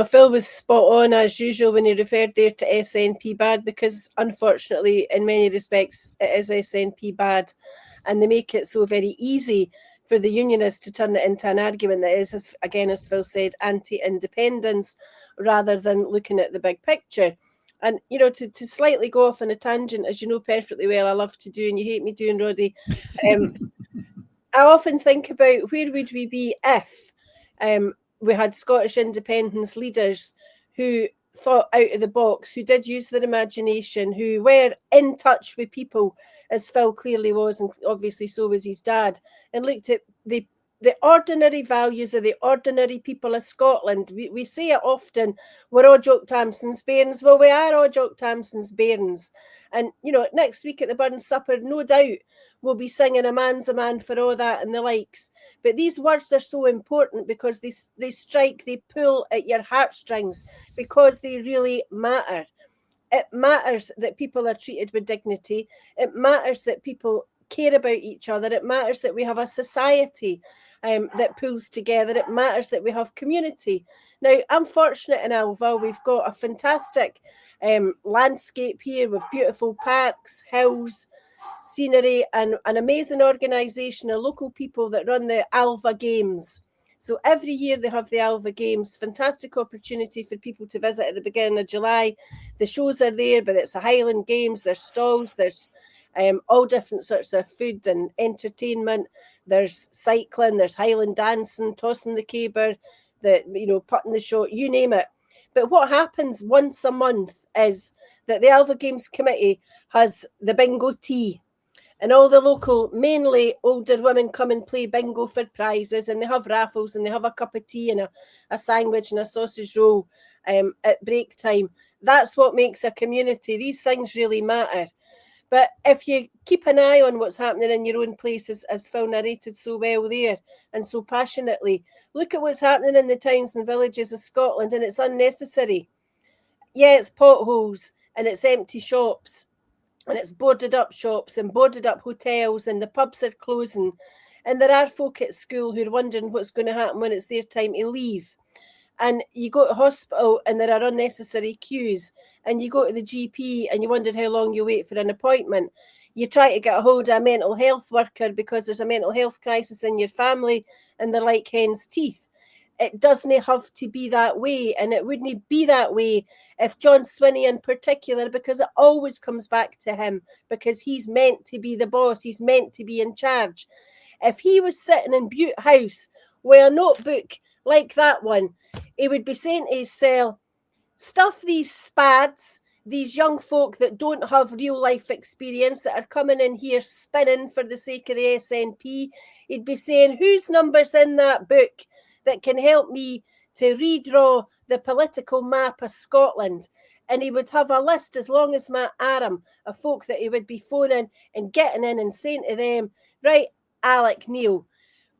Phil was spot on as usual when he referred there to SNP bad, because unfortunately, in many respects, it is SNP bad, and they make it so very easy for the unionists to turn it into an argument that is, as Phil said, anti-independence rather than looking at the big picture. And, to slightly go off on a tangent, as you know perfectly well, I love to do, and you hate me doing, Roddy. I often think about where would we be if we had Scottish independence leaders who thought out of the box, who did use their imagination, who were in touch with people, as Phil clearly was, and obviously so was his dad, and looked at the ordinary values of the ordinary people of Scotland. We say it often, we're all Jock Tamson's bairns. Well, we are all Jock Tamson's bairns. And, next week at the Burn Supper, no doubt we'll be singing a man's a man for all that and the likes. But these words are so important because they strike, they pull at your heartstrings, because they really matter. It matters that people are treated with dignity. It matters that people care about each other. It matters that we have a society that pulls together. It matters that we have community. Now, I'm fortunate in Alva. We've got a fantastic landscape here with beautiful parks, hills, scenery, and an amazing organisation of local people that run the Alva Games. So every year they have the Alva Games, fantastic opportunity for people to visit at the beginning of July. The shows are there, but it's a Highland Games. There's stalls, there's all different sorts of food and entertainment. There's cycling, there's Highland dancing, tossing the caber, putting the shot, you name it. But what happens once a month is that the Alva Games Committee has the bingo tea. And all the local, mainly older women, come and play bingo for prizes, and they have raffles, and they have a cup of tea and a sandwich and a sausage roll at break time. That's what makes a community. These things really matter. But if you keep an eye on what's happening in your own place, as Phil narrated so well there and so passionately, look at what's happening in the towns and villages of Scotland, and it's unnecessary. Yeah, it's potholes and it's empty shops and it's boarded up shops and boarded up hotels, and the pubs are closing. And there are folk at school who are wondering what's going to happen when it's their time to leave. And you go to hospital and there are unnecessary queues, and you go to the GP and you wondered how long you wait for an appointment. You try to get a hold of a mental health worker because there's a mental health crisis in your family, and they're like hen's teeth. It doesn't have to be that way, and it wouldn't be that way if John Swinney in particular, because it always comes back to him, because he's meant to be the boss, he's meant to be in charge. If he was sitting in Bute House with a notebook like that one, he would be saying to his cell, stuff these spads, these young folk that don't have real life experience, that are coming in here spinning for the sake of the SNP. He'd be saying, whose number's in that book that can help me to redraw the political map of Scotland? And he would have a list as long as my arm of folk that he would be phoning and getting in and saying to them, right, Alec Neil,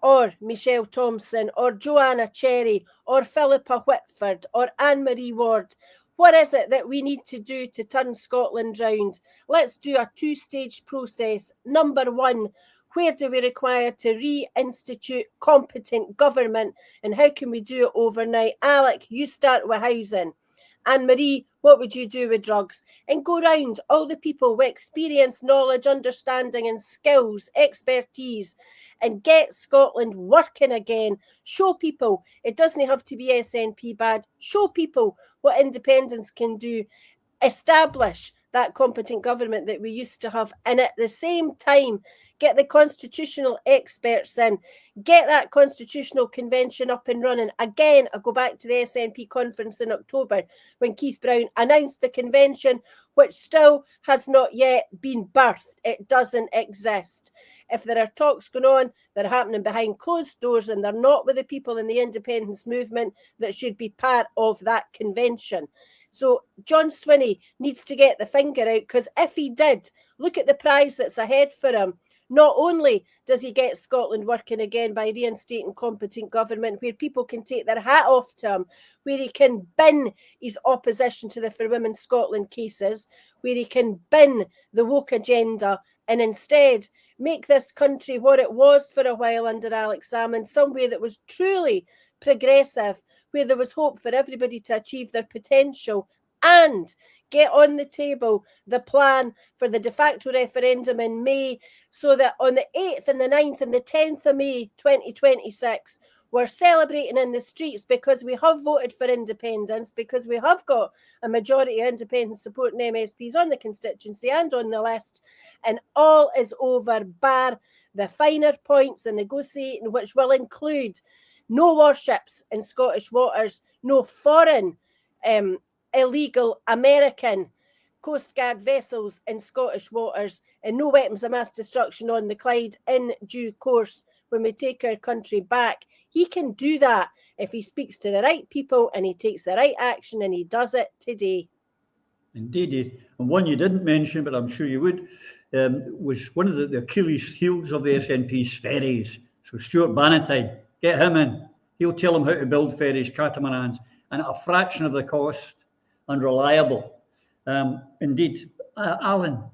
or Michelle Thompson, or Joanna Cherry, or Philippa Whitford, or Anne-Marie Ward. What is it that we need to do to turn Scotland round? Let's do a two-stage process. Number one, where do we require to reinstitute competent government, and how can we do it overnight? Alec, you start with housing. Anne-Marie, what would you do with drugs? And go round all the people with experience, knowledge, understanding and skills, expertise, and get Scotland working again. Show people it doesn't have to be SNP bad. Show people what independence can do. Establish that competent government that we used to have, and at the same time get the constitutional experts in, get that constitutional convention up and running. Again, I go back to the SNP conference in October when Keith Brown announced the convention, which still has not yet been birthed. It doesn't exist. If there are talks going on, they're happening behind closed doors, and they're not with the people in the independence movement that should be part of that convention. So John Swinney needs to get the finger out, because if he did, look at the prize that's ahead for him. Not only does he get Scotland working again by reinstating competent government where people can take their hat off to him, where he can bin his opposition to the For Women Scotland cases, where he can bin the woke agenda, and instead make this country what it was for a while under Alex Salmond, somewhere that was truly progressive, where there was hope for everybody to achieve their potential, and get on the table the plan for the de facto referendum in May, so that on the 8th and the 9th and the 10th of May 2026, we're celebrating in the streets because we have voted for independence, because we have got a majority of independents supporting MSPs on the constituency and on the list, and all is over, bar the finer points in negotiating, which will include no warships in Scottish waters, no foreign illegal American Coast Guard vessels in Scottish waters, and no weapons of mass destruction on the Clyde in due course when we take our country back. He can do that if he speaks to the right people and he takes the right action, and he does it today. Indeed. And one you didn't mention, but I'm sure you would, was one of the Achilles heels of the SNP's ferries. So Stuart Bannatyne, get him in. He'll tell them how to build ferries, catamarans, and at a fraction of the cost and reliable. Indeed, Alan,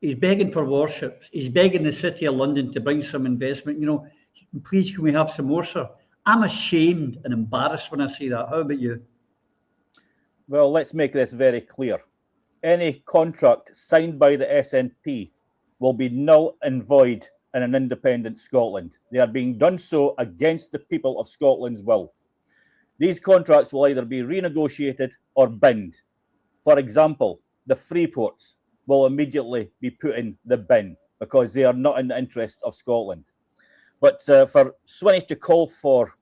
he's begging for warships. He's begging the City of London to bring some investment. You know, please, can we have some more, sir? I'm ashamed and embarrassed when I see that. How about you? Well, let's make this very clear. Any contract signed by the SNP will be null and void in an independent Scotland. They are being done so against the people of Scotland's will. These contracts will either be renegotiated or binned. For example, the Freeports will immediately be put in the bin because they are not in the interest of Scotland. But for Swinney to call for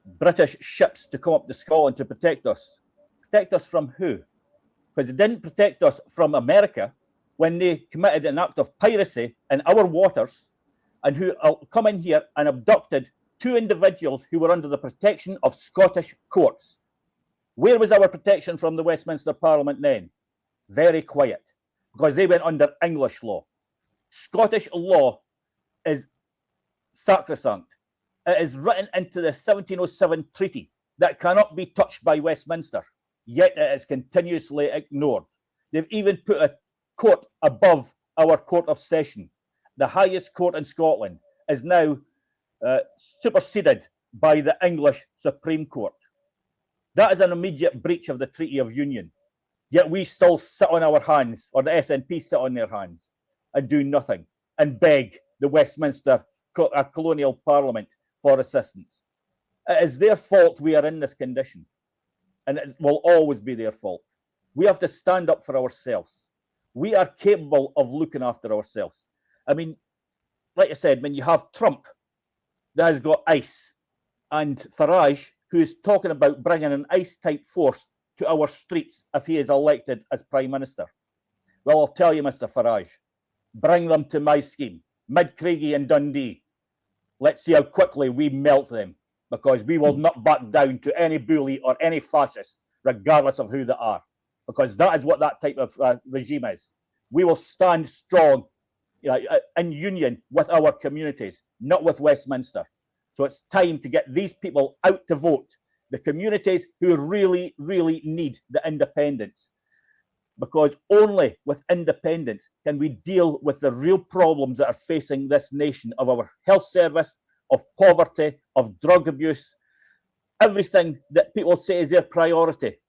British ships to come up to Scotland to protect us from who? Because they didn't protect us from America. when they committed an act of piracy in our waters and who come in here and abducted 2 individuals who were under the protection of Scottish courts. Where was our protection from the Westminster Parliament then? Very quiet, because they went under English law. Scottish law is sacrosanct. It is written into the 1707 treaty that cannot be touched by Westminster, yet it is continuously ignored. They've even put a court above our Court of Session. The highest court in Scotland is now superseded by the English Supreme Court. That is an immediate breach of the Treaty of Union. Yet we still sit on our hands, or the SNP sit on their hands, and do nothing, and beg the Westminster Colonial Parliament for assistance. It is their fault we are in this condition, and it will always be their fault. We have to stand up for ourselves. We are capable of looking after ourselves. I mean, like I said, when you have Trump that has got ICE, and Farage, who is talking about bringing an ICE-type force to our streets if he is elected as Prime Minister. Well, I'll tell you, Mr. Farage, bring them to my scheme, Mid-Craigie and Dundee. Let's see how quickly we melt them, because we will not back down to any bully or any fascist, regardless of who they are, because that is what that type of regime is. We will stand strong in union with our communities, not with Westminster. So it's time to get these people out to vote, the communities who really, really need the independence. Because only with independence can we deal with the real problems that are facing this nation, of our health service, of poverty, of drug abuse, everything that people say is their priority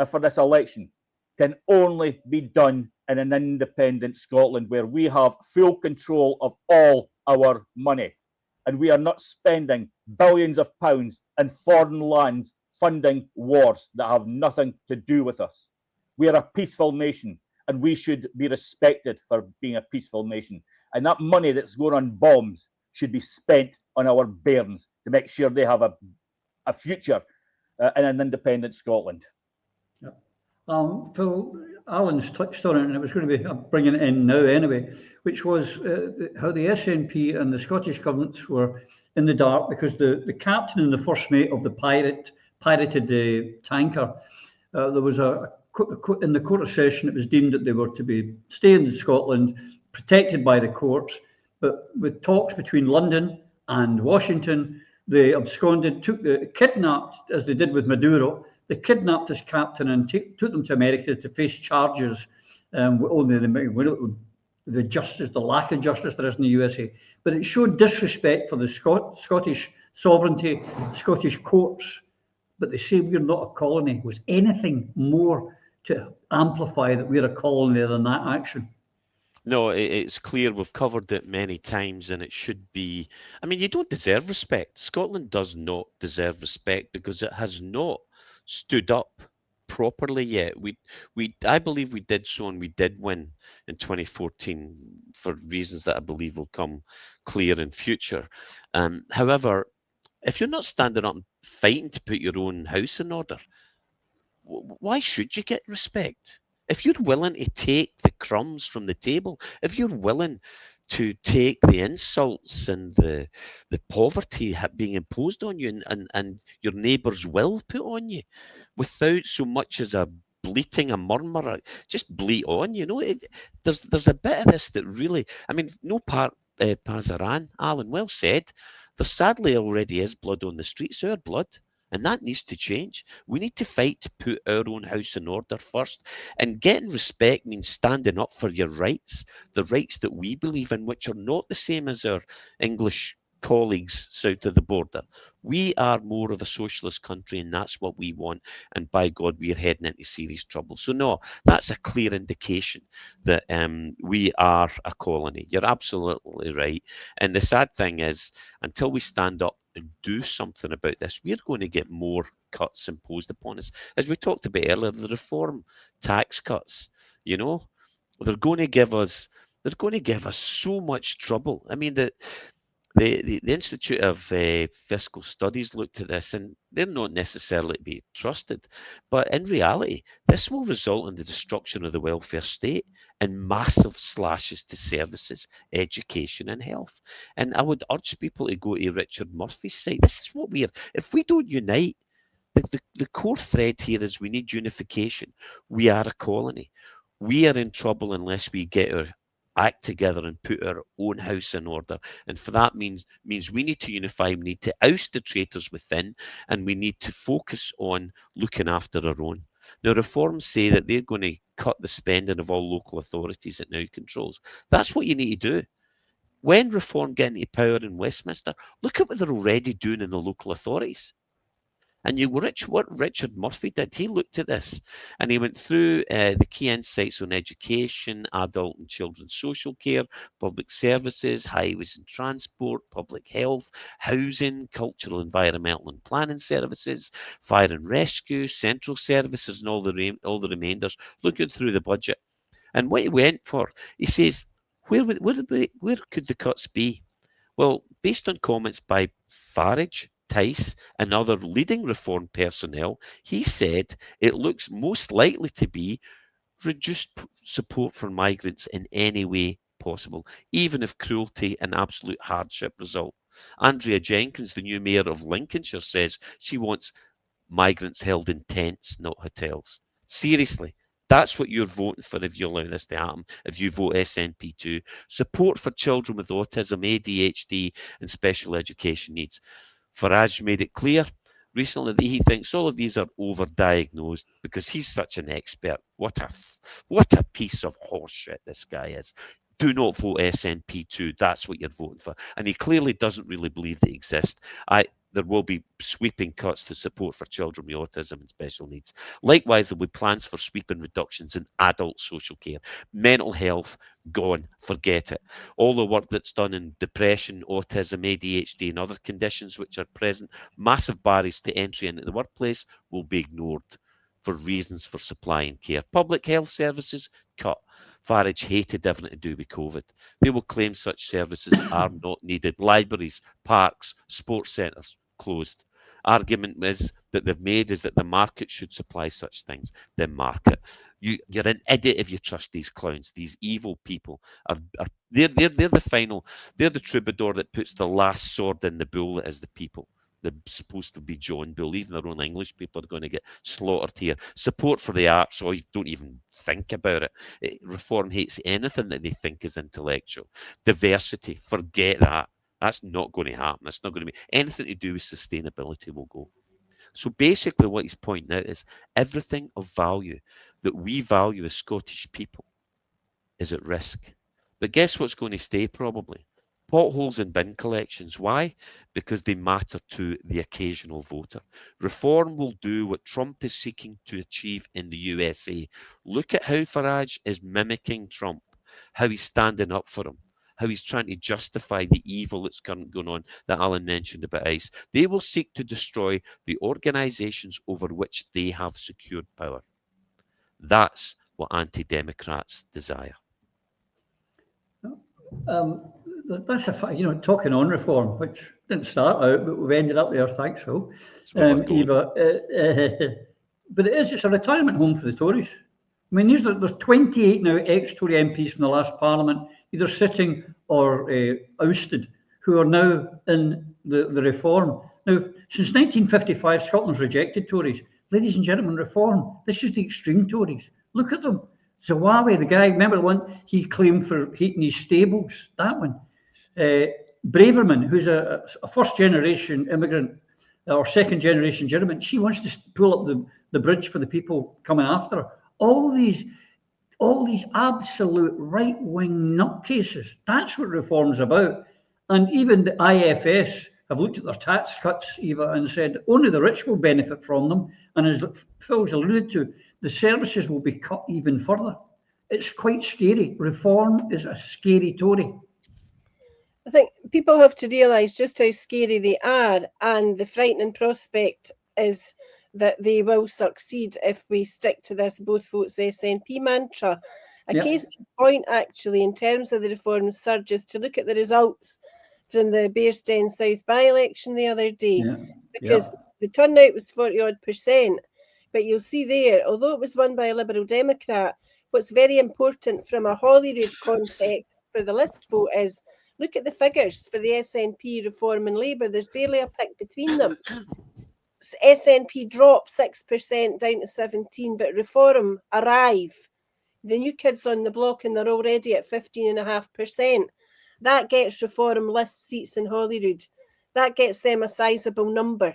for this election can only be done in an independent Scotland where we have full control of all our money. And we are not spending billions of pounds in foreign lands funding wars that have nothing to do with us. We are a peaceful nation, and we should be respected for being a peaceful nation. And that money that's going on bombs should be spent on our bairns to make sure they have a future in an independent Scotland. Yeah. Phil, Alan's touched on it, and it was going to be bringing it in now anyway, which was how the SNP and the Scottish governments were in the dark because the captain and the first mate of the pirated tanker, there was in the Court of Session, it was deemed that they were to be staying in Scotland, protected by the courts, but with talks between London and Washington, they absconded, kidnapped, as they did with Maduro. They kidnapped this captain and took them to America to face charges. Only the justice, the lack of justice there is in the USA. But it showed disrespect for the Scottish sovereignty, Scottish courts. But they say we're not a colony. Was anything more to amplify that we're a colony than that action? No, it's clear. We've covered it many times, and it should be. I mean, you don't deserve respect. Scotland does not deserve respect because it has not stood up properly yet. I believe we did so, and we did win in 2014 for reasons that I believe will come clear in future. However, if you're not standing up and fighting to put your own house in order, why should you get respect? If you're willing to take the crumbs from the table, if you're willing to take the insults and the poverty being imposed on you and your neighbour's will put on you without so much as a bleating, a murmur, just bleat on, there's a bit of this that really, I mean, no Pazaran, Alan, well said. There sadly already is blood on the streets, our blood. And that needs to change. We need to fight to put our own house in order first. And getting respect means standing up for your rights, the rights that we believe in, which are not the same as our English colleagues south of the border. We are more of a socialist country, and that's what we want. And by God, we are heading into serious trouble. So no, that's a clear indication that we are a colony. You're absolutely right. And the sad thing is, until we stand up and do something about this, we're going to get more cuts imposed upon us. As we talked about earlier, the reform tax cuts, they're going to give us so much trouble. I mean, The Institute of Fiscal Studies looked at this, and they're not necessarily to be trusted. But in reality, this will result in the destruction of the welfare state and massive slashes to services, education, and health. And I would urge people to go to Richard Murphy's site. This is what we are. If we don't unite, the core thread here is we need unification. We are a colony. We are in trouble unless we get our act together and put our own house in order. And for that means we need to unify, we need to oust the traitors within, and we need to focus on looking after our own. Now, reforms say that they're going to cut the spending of all local authorities it now controls. That's what you need to do. When reform get into power in Westminster, look at what they're already doing in the local authorities. And what Richard Murphy did, he looked at this and he went through the key insights on education, adult and children's social care, public services, highways and transport, public health, housing, cultural, environmental and planning services, fire and rescue, central services, and all the remainders, looking through the budget. And what he went for, he says, where could the cuts be? Well, based on comments by Farage, Tice, and other leading reform personnel, he said it looks most likely to be reduced support for migrants in any way possible, even if cruelty and absolute hardship result. Andrea Jenkins, the new mayor of Lincolnshire, says she wants migrants held in tents, not hotels. Seriously, that's what you're voting for if you allow this to happen, if you vote SNP2. Support for children with autism, ADHD, and special education needs. Farage made it clear recently that he thinks all of these are overdiagnosed because he's such an expert. What a piece of horseshit this guy is. Do not vote SNP2. That's what you're voting for. And he clearly doesn't really believe they exist. There will be sweeping cuts to support for children with autism and special needs. Likewise, there will be plans for sweeping reductions in adult social care. Mental health, gone. Forget it. All the work that's done in depression, autism, ADHD, and other conditions which are present, massive barriers to entry into the workplace, will be ignored for reasons for supplying care. Public health services, cut. Farage hated everything to do with COVID. They will claim such services are not needed. Libraries, parks, sports centres, closed. Argument is that they've made is that the market should supply such things. The market. You're an idiot if you trust these clowns. These evil people they're the troubadour that puts the last sword in the bull as the people. They're supposed to be John Bull. Even their own English people are going to get slaughtered here. Support for the arts, or you don't even think about it. Reform hates anything that they think is intellectual. Diversity, forget that. That's not going to happen. That's not going to be anything to do with sustainability will go. So basically what he's pointing out is everything of value that we value as Scottish people is at risk. But guess what's going to stay probably? Potholes and bin collections. Why? Because they matter to the occasional voter. Reform will do what Trump is seeking to achieve in the USA. Look at how Farage is mimicking Trump, how he's standing up for him, how he's trying to justify the evil that's currently going on that Alan mentioned about ICE. They will seek to destroy the organisations over which they have secured power. That's what anti-democrats desire. That's talking on reform, which didn't start out, but we've ended up there, thanks, Phil. Eva. But it's a retirement home for the Tories. I mean, there's 28 now ex-Tory MPs from the last Parliament, either sitting or ousted, who are now in the reform. Now, since 1955, Scotland's rejected Tories. Ladies and gentlemen, reform, this is the extreme Tories. Look at them. Zawawi, the guy, remember the one he claimed for heating his stables? That one. Braverman, who's a first-generation immigrant or second-generation German, she wants to pull up the bridge for the people coming after her. All these absolute right-wing nutcases. That's what reform's about. And even the IFS have looked at their tax cuts, Eva, and said only the rich will benefit from them. And as Phil's alluded to, the services will be cut even further. It's quite scary. Reform is a scary Tory. I think people have to realise just how scary they are, and the frightening prospect is that they will succeed if we stick to this both votes SNP mantra. A case in point, actually, in terms of the reform surge, is to look at the results from the Bearsden South by-election the other day, Yeah. because the turnout was 40-odd%. But you'll see there, although it was won by a Liberal Democrat, what's very important from a Holyrood context for the list vote is, look at the figures for the SNP, Reform and Labour. There's barely a pick between them. SNP drop 6% down to 17%, but Reform arrive. The new kids on the block and they're already at 15.5%. That gets Reform list seats in Holyrood. That gets them a sizable number.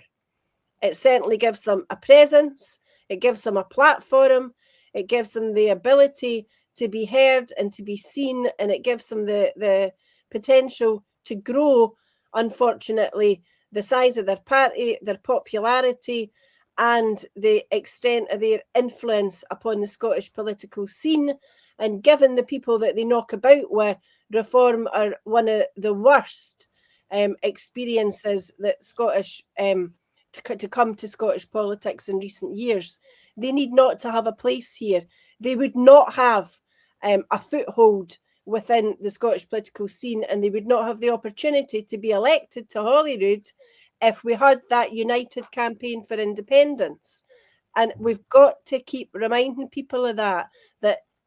It certainly gives them a presence. It gives them a platform. It gives them the ability to be heard and to be seen, and it gives them the potential to grow, unfortunately, the size of their party, their popularity, and the extent of their influence upon the Scottish political scene. And given the people that they knock about with, Reform are one of the worst experiences that Scottish to come to Scottish politics in recent years. They need not to have a place here. They would not have a foothold within the Scottish political scene, and they would not have the opportunity to be elected to Holyrood if we had that united campaign for independence. And we've got to keep reminding people of that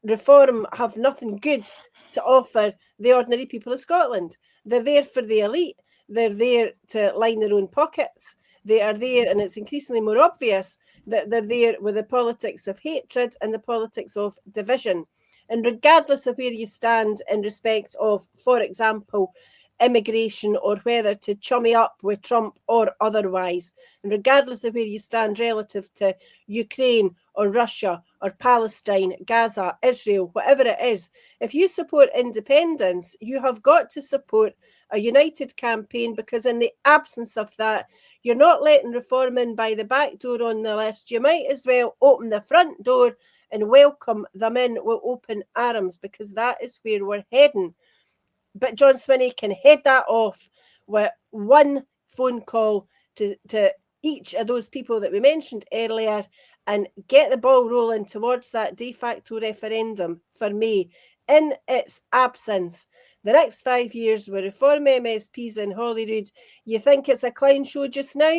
Reform have nothing good to offer the ordinary people of Scotland. They're there for the elite. They're there to line their own pockets. They are there, and it's increasingly more obvious that they're there with the politics of hatred and the politics of division. And regardless of where you stand in respect of, for example, immigration, or whether to chummy up with Trump or otherwise, and regardless of where you stand relative to Ukraine or Russia or Palestine, Gaza, Israel, whatever it is, if you support independence, you have got to support a united campaign, because in the absence of that, you're not letting Reform in by the back door on the list. You might as well open the front door and welcome them in with open arms, because that is where we're heading. But John Swinney can head that off with one phone call to each of those people that we mentioned earlier and get the ball rolling towards that de facto referendum for May. In its absence, the next 5 years with Reform MSPs in Holyrood, you think it's a clown show just now?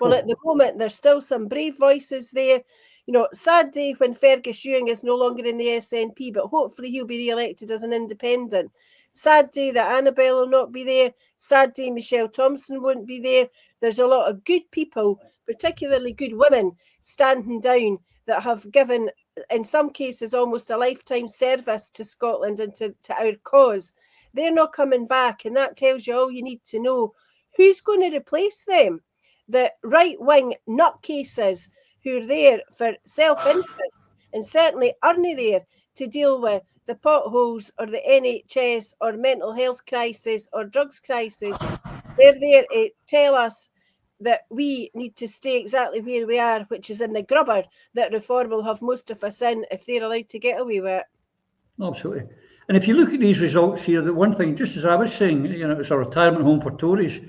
Well, at the moment, there's still some brave voices there. You know, sad day when Fergus Ewing is no longer in the SNP, but hopefully he'll be re-elected as an independent. Sad day that Annabelle will not be there. Sad day Michelle Thompson won't be there. There's a lot of good people, particularly good women, standing down that have given, in some cases, almost a lifetime service to Scotland and to our cause. They're not coming back, and that tells you all you need to know. Who's going to replace them? The right-wing nutcases who are there for self-interest and certainly aren't there to deal with the potholes or the NHS or mental health crisis or drugs crisis. They're there to tell us that we need to stay exactly where we are, which is in the grubber that Reform will have most of us in if they're allowed to get away with it. Absolutely. And if you look at these results here, the one thing, just as I was saying, you know, it's a retirement home for Tories.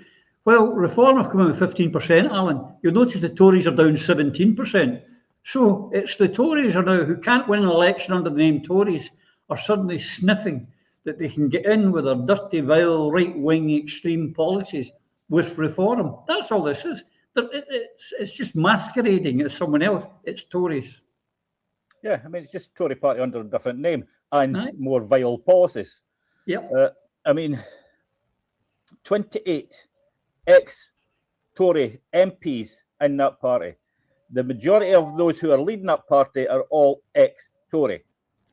Well, Reform have come in with 15%, Alan. You'll notice the Tories are down 17%. So it's the Tories are now, who can't win an election under the name Tories, are suddenly sniffing that they can get in with their dirty, vile, right-wing extreme policies with Reform. That's all this is. It's just masquerading as someone else. It's Tories. Yeah, I mean, it's just Tory party under a different name and more vile policies. Yep. I mean, 28 ex-Tory MPs in that party. The majority of those who are leading that party are all ex-Tory,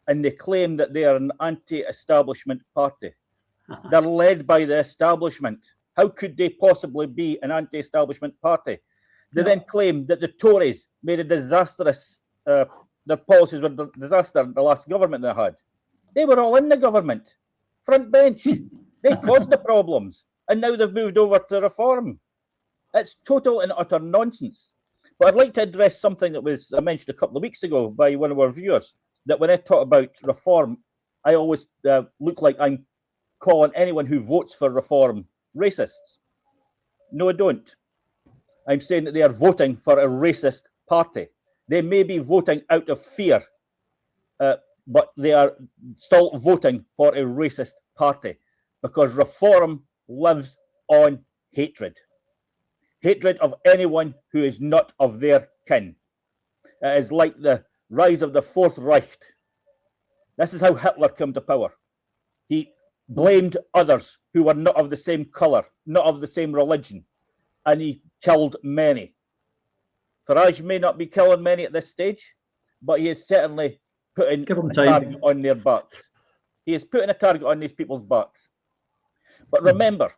and they claim that they are an anti-establishment party. They're led by the establishment. How could they possibly be an anti-establishment party? They then claim that the Tories made a disastrous, their policies were a disaster, the last government they had. They were all in the government, front bench. They caused the problems, and now they've moved over to Reform. It's total and utter nonsense. But I'd like to address something that was mentioned a couple of weeks ago by one of our viewers, that when I talk about Reform, I always look like I'm calling anyone who votes for Reform racists. No, I don't. I'm saying that they are voting for a racist party. They may be voting out of fear, but they are still voting for a racist party, because Reform lives on hatred. Hatred of anyone who is not of their kin. It is like the rise of the Fourth Reich. This is how Hitler came to power. He blamed others who were not of the same colour, not of the same religion, and he killed many. Farage may not be killing many at this stage, but he is certainly putting a target on their backs. He is putting a target on these people's backs. But remember,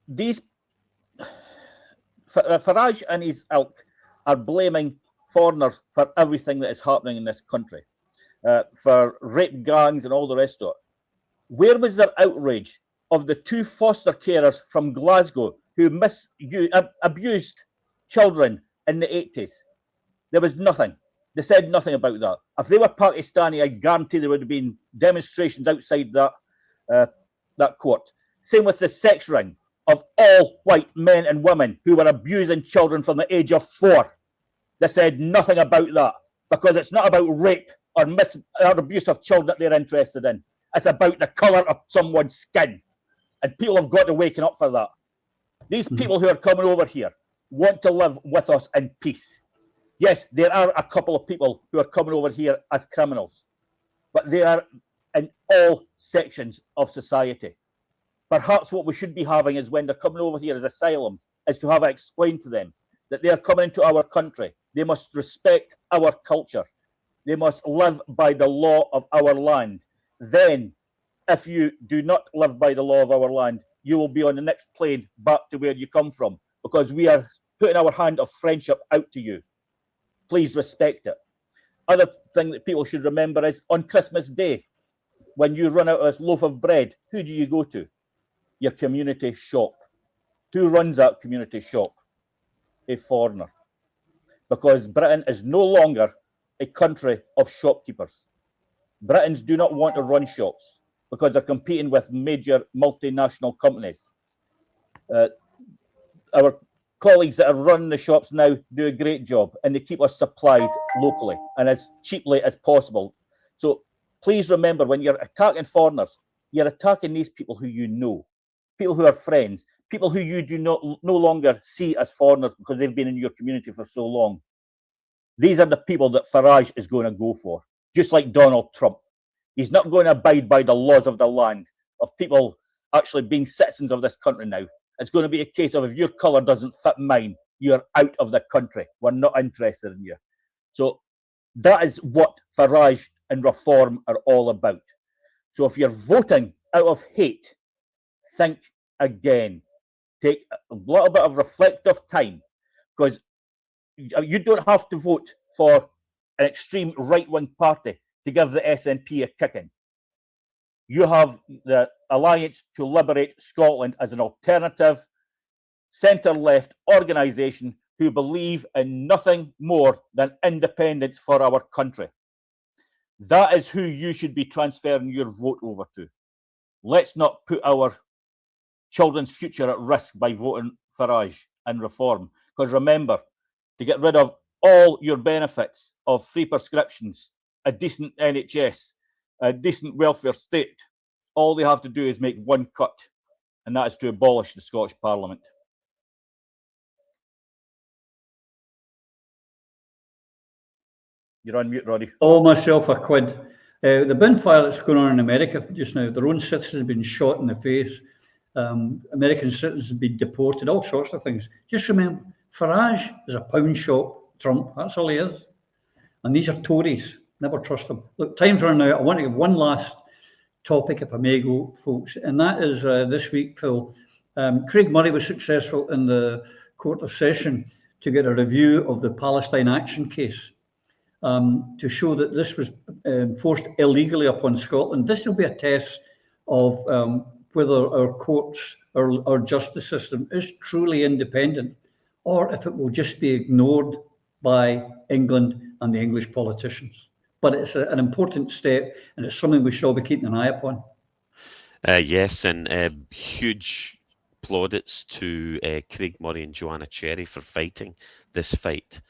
these Farage and his ilk are blaming foreigners for everything that is happening in this country, for rape gangs and all the rest of it. Where was their outrage of the 2 foster carers from Glasgow who abused children in the 80s? There was nothing. They said nothing about that. If they were Pakistani, I guarantee there would have been demonstrations outside that court. Same with the sex ring of all white men and women who were abusing children from the age of 4. They said nothing about that because it's not about rape or abuse of children that they're interested in. It's about the colour of someone's skin. And people have got to waken up for that. These people who are coming over here want to live with us in peace. Yes, there are a couple of people who are coming over here as criminals, but they are in all sections of society. Perhaps what we should be having is when they're coming over here as asylums, is to have explained to them that they are coming into our country. They must respect our culture. They must live by the law of our land. Then, if you do not live by the law of our land, you will be on the next plane back to where you come from, because we are putting our hand of friendship out to you. Please respect it. Other thing that people should remember is on Christmas Day, when you run out of loaf of bread, who do you go to? Your community shop. Who runs that community shop? A foreigner. Because Britain is no longer a country of shopkeepers. Britons do not want to run shops because they're competing with major multinational companies. Our colleagues that are running the shops now do a great job, and they keep us supplied locally and as cheaply as possible. So please remember, when you're attacking foreigners, you're attacking these people who you know, people who are friends, people who you do not no longer see as foreigners because they've been in your community for so long. These are the people that Farage is going to go for, just like Donald Trump. He's not going to abide by the laws of the land, of people actually being citizens of this country now. It's going to be a case of, if your colour doesn't fit mine, you're out of the country. We're not interested in you. So that is what Farage and Reform are all about. So if you're voting out of hate, think again. Take a little bit of reflective time, because you don't have to vote for an extreme right-wing party to give the SNP a kicking. You have the Alliance to Liberate Scotland as an alternative, centre-left organisation who believe in nothing more than independence for our country. That is who you should be transferring your vote over to. Let's not put our children's future at risk by voting Farage and Reform. Because remember, to get rid of all your benefits of free prescriptions, a decent NHS, a decent welfare state, all they have to do is make one cut, and that is to abolish the Scottish Parliament. You're on mute, Roddy. Oh, myself a quid. The bin fire that's going on in America just now, their own citizens have been shot in the face. American citizens have been deported, all sorts of things. Just remember, Farage is a pound shop Trump. That's all he is. And these are Tories. Never trust them. Look, time's running out. I want to give one last topic, if I may go, folks, and that is this week, Phil. Craig Murray was successful in the Court of Session to get a review of the Palestine Action case, to show that this was enforced illegally upon Scotland. This will be a test of whether our courts, our justice system is truly independent, or if it will just be ignored by England and the English politicians. But it's an important step, and it's something we should all be keeping an eye upon. Yes, and huge plaudits to Craig Murray and Joanna Cherry for fighting this fight.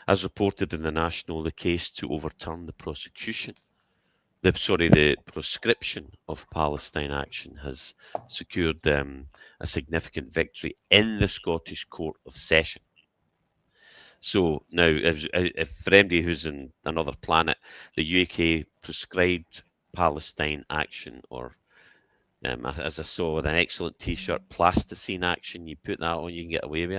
As reported in the National, the case to overturn the prosecution the proscription of Palestine Action has secured a significant victory in the Scottish Court of Session. So now, if for anybody who's in another planet, the UK prescribed Palestine Action, or as I saw with an excellent T-shirt, Plasticine Action. You put that on, you can get away with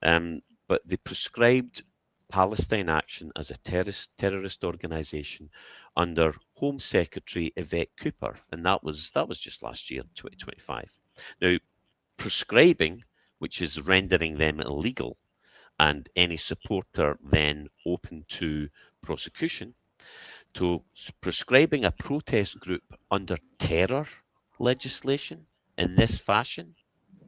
it. But they prescribed Palestine Action as a terrorist organisation under Home Secretary Yvette Cooper, and that was just last year, 2025. Now, prescribing, which is rendering them illegal, and any supporter then open to prosecution, to prescribing a protest group under terror legislation in this fashion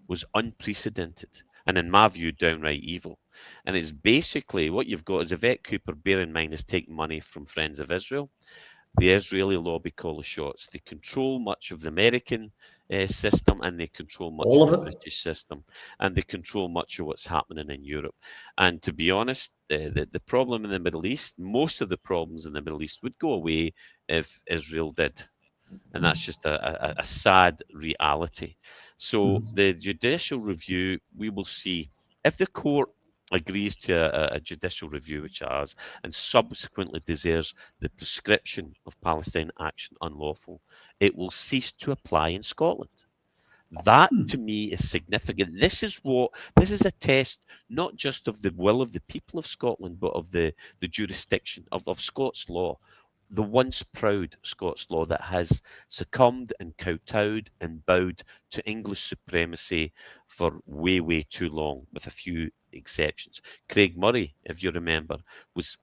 was unprecedented, and in my view, downright evil. And it's basically what you've got is Yvette Cooper, bear in mind, is taking money from Friends of Israel. The Israeli lobby call the shots. They control much of the American system, and they control much of the British system, and they control much of what's happening in Europe. And to be honest, the problem in the Middle East, most of the problems in the Middle East would go away if Israel did. And that's just a sad reality. So the judicial review, we will see if the court agrees to a judicial review, which it has, and subsequently declares the prescription of Palestine Action unlawful, it will cease to apply in Scotland. That, to me, is significant. This is a test not just of the will of the people of Scotland, but of the jurisdiction of Scots law. The once proud Scots law that has succumbed and kowtowed and bowed to English supremacy for way, way too long, with a few exceptions. Craig Murray, if you remember, was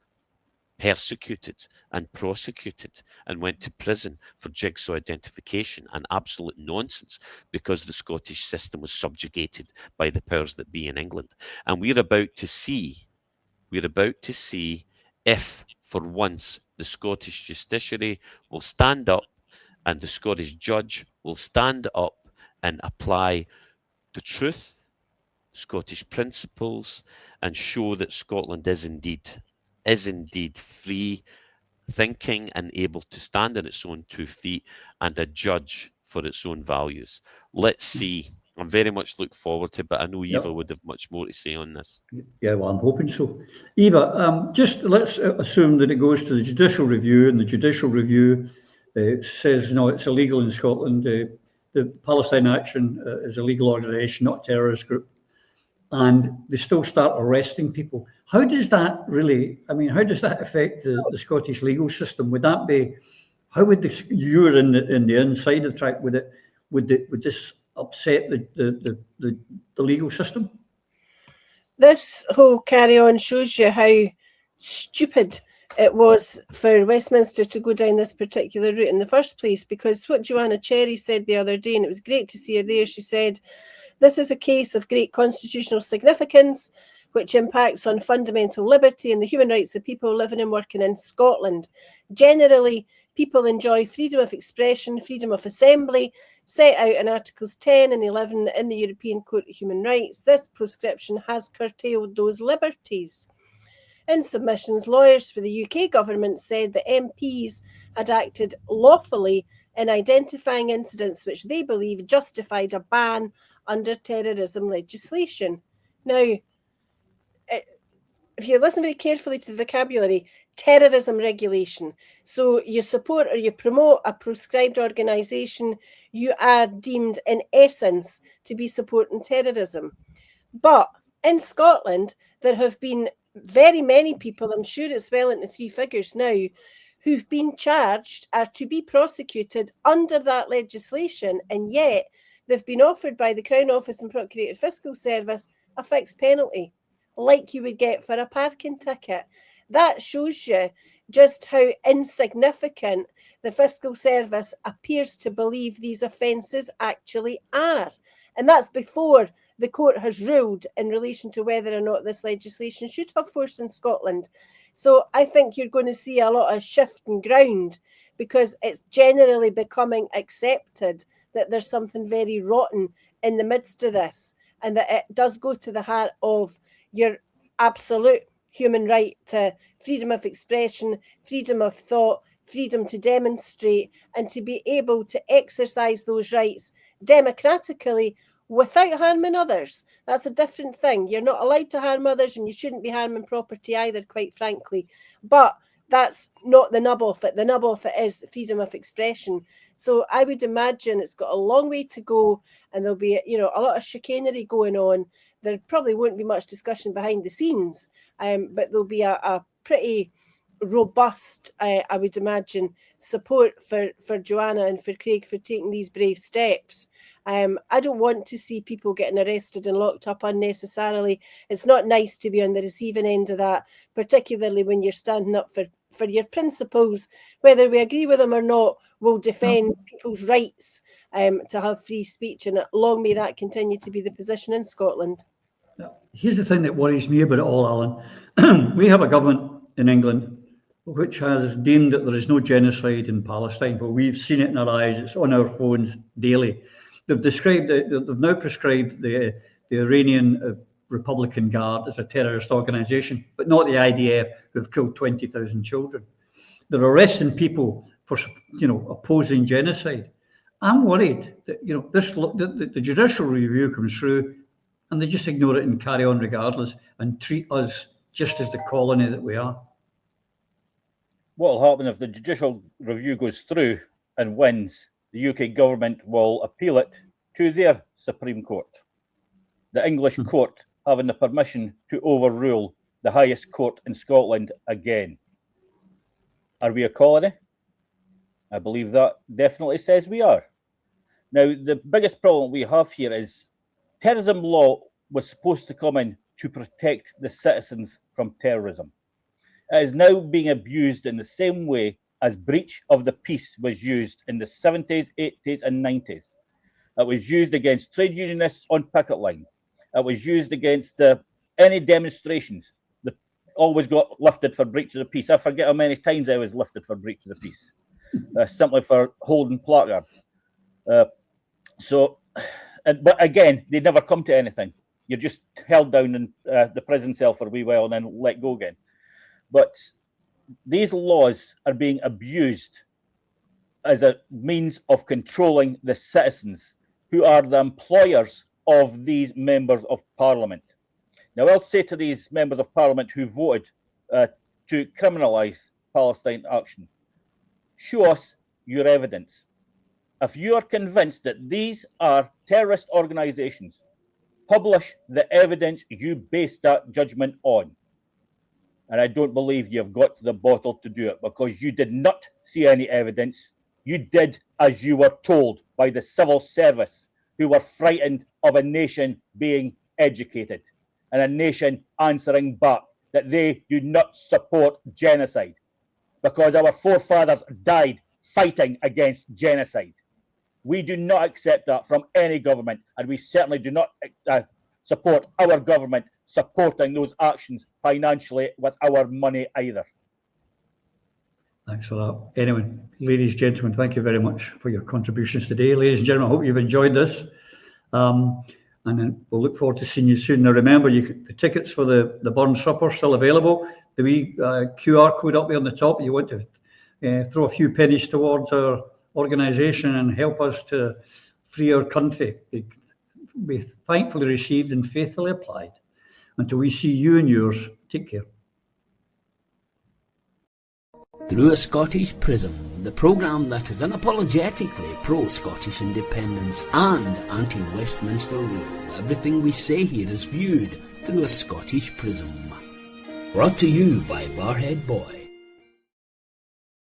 persecuted and prosecuted and went to prison for jigsaw identification and absolute nonsense because the Scottish system was subjugated by the powers that be in England. And we're about to see if, for once, the Scottish justiciary will stand up and the Scottish judge will stand up and apply the truth, Scottish principles, and show that Scotland is indeed free thinking and able to stand on its own 2 feet and a judge for its own values. Let's see. I'm very much look forward to it, but I know Eva would have much more to say on this. Yeah, well, I'm hoping so. Eva, just let's assume that it goes to the judicial review, and the judicial review says, no, it's illegal in Scotland. The Palestine Action is a legal organisation, not a terrorist group. And they still start arresting people. How does that affect the Scottish legal system? Would that be, how would you're in the inside of the track, would this upset the legal system? This whole carry on shows you how stupid it was for Westminster to go down this particular route in the first place, because what Joanna Cherry said the other day, and it was great to see her there, she said, this is a case of great constitutional significance, which impacts on fundamental liberty and the human rights of people living and working in Scotland. Generally, people enjoy freedom of expression, freedom of assembly, set out in Articles 10 and 11 in the European Court of Human Rights. This proscription has curtailed those liberties. In submissions, lawyers for the UK government said that MPs had acted lawfully in identifying incidents which they believe justified a ban under terrorism legislation. Now, if you listen very carefully to the vocabulary, terrorism regulation. So you support or you promote a proscribed organisation, you are deemed in essence to be supporting terrorism. But in Scotland, there have been very many people, I'm sure it's well into 3 figures now, who've been charged or to be prosecuted under that legislation, and yet they've been offered by the Crown Office and Procurator Fiscal Service a fixed penalty, like you would get for a parking ticket. That shows you just how insignificant the Fiscal Service appears to believe these offences actually are. And that's before the court has ruled in relation to whether or not this legislation should have force in Scotland. So I think you're going to see a lot of shifting ground, because it's generally becoming accepted that there's something very rotten in the midst of this, and that it does go to the heart of your absolute human right to freedom of expression, freedom of thought, freedom to demonstrate and to be able to exercise those rights democratically without harming others. That's a different thing. You're not allowed to harm others, and you shouldn't be harming property either, quite frankly. But that's not the nub of it. The nub of it is freedom of expression. So I would imagine it's got a long way to go, and there'll be, you know, a lot of chicanery going on. There probably won't be much discussion behind the scenes, but there'll be a pretty robust, I would imagine, support for Joanna and for Craig for taking these brave steps. I don't want to see people getting arrested and locked up unnecessarily. It's not nice to be on the receiving end of that, particularly when you're standing up for your principles. Whether we agree with them or not, we'll defend people's rights to have free speech, and long may that continue to be the position in Scotland. Here's the thing that worries me about it all, Alan. We have a government in England which has deemed that there is no genocide in Palestine, but we've seen it in our eyes. It's on our phones daily. They've now prescribed the Iranian Republican Guard as a terrorist organisation, but not the IDF, who've killed 20,000 children. They're arresting people for, you know, opposing genocide. I'm worried that, you know, the judicial review comes through, and they just ignore it and carry on regardless, and treat us just as the colony that we are. What will happen if the judicial review goes through and wins? The UK government will appeal it to their Supreme Court, the English court having the permission to overrule the highest court in Scotland again. Are we a colony? I believe that definitely says we are. Now, the biggest problem we have here is terrorism law was supposed to come in to protect the citizens from terrorism. It is now being abused in the same way as breach of the peace was used in the 70s, 80s, and 90s. It was used against trade unionists on picket lines. It was used against any demonstrations that always got lifted for breach of the peace. I forget how many times I was lifted for breach of the peace, simply for holding placards. But again, they never come to anything. You're just held down in the prison cell for a wee while and then let go again. But these laws are being abused as a means of controlling the citizens who are the employers of these members of parliament. Now, I'll say to these members of parliament who voted to criminalise Palestine action, show us your evidence. If you are convinced that these are terrorist organisations, publish the evidence you base that judgment on. And I don't believe you've got to the bottle to do it, because you did not see any evidence. You did as you were told by the civil service, who were frightened of a nation being educated and a nation answering back that they do not support genocide, because our forefathers died fighting against genocide. We do not accept that from any government, and we certainly do not support our government supporting those actions financially with our money either. Thanks for that. Anyway, ladies and gentlemen, thank you very much for your contributions today. Ladies and gentlemen, I hope you've enjoyed this. And then we'll look forward to seeing you soon. Now remember, the tickets for the Burn Supper are still available. The wee QR code up there on the top, you want to throw a few pennies towards our organisation and help us to free our country. Be thankfully received and faithfully applied. Until we see you and yours, take care. Through a Scottish Prism, the programme that is unapologetically pro-Scottish independence and anti-Westminster rule. Everything we say here is viewed through a Scottish prism. Brought to you by Barhead Boy.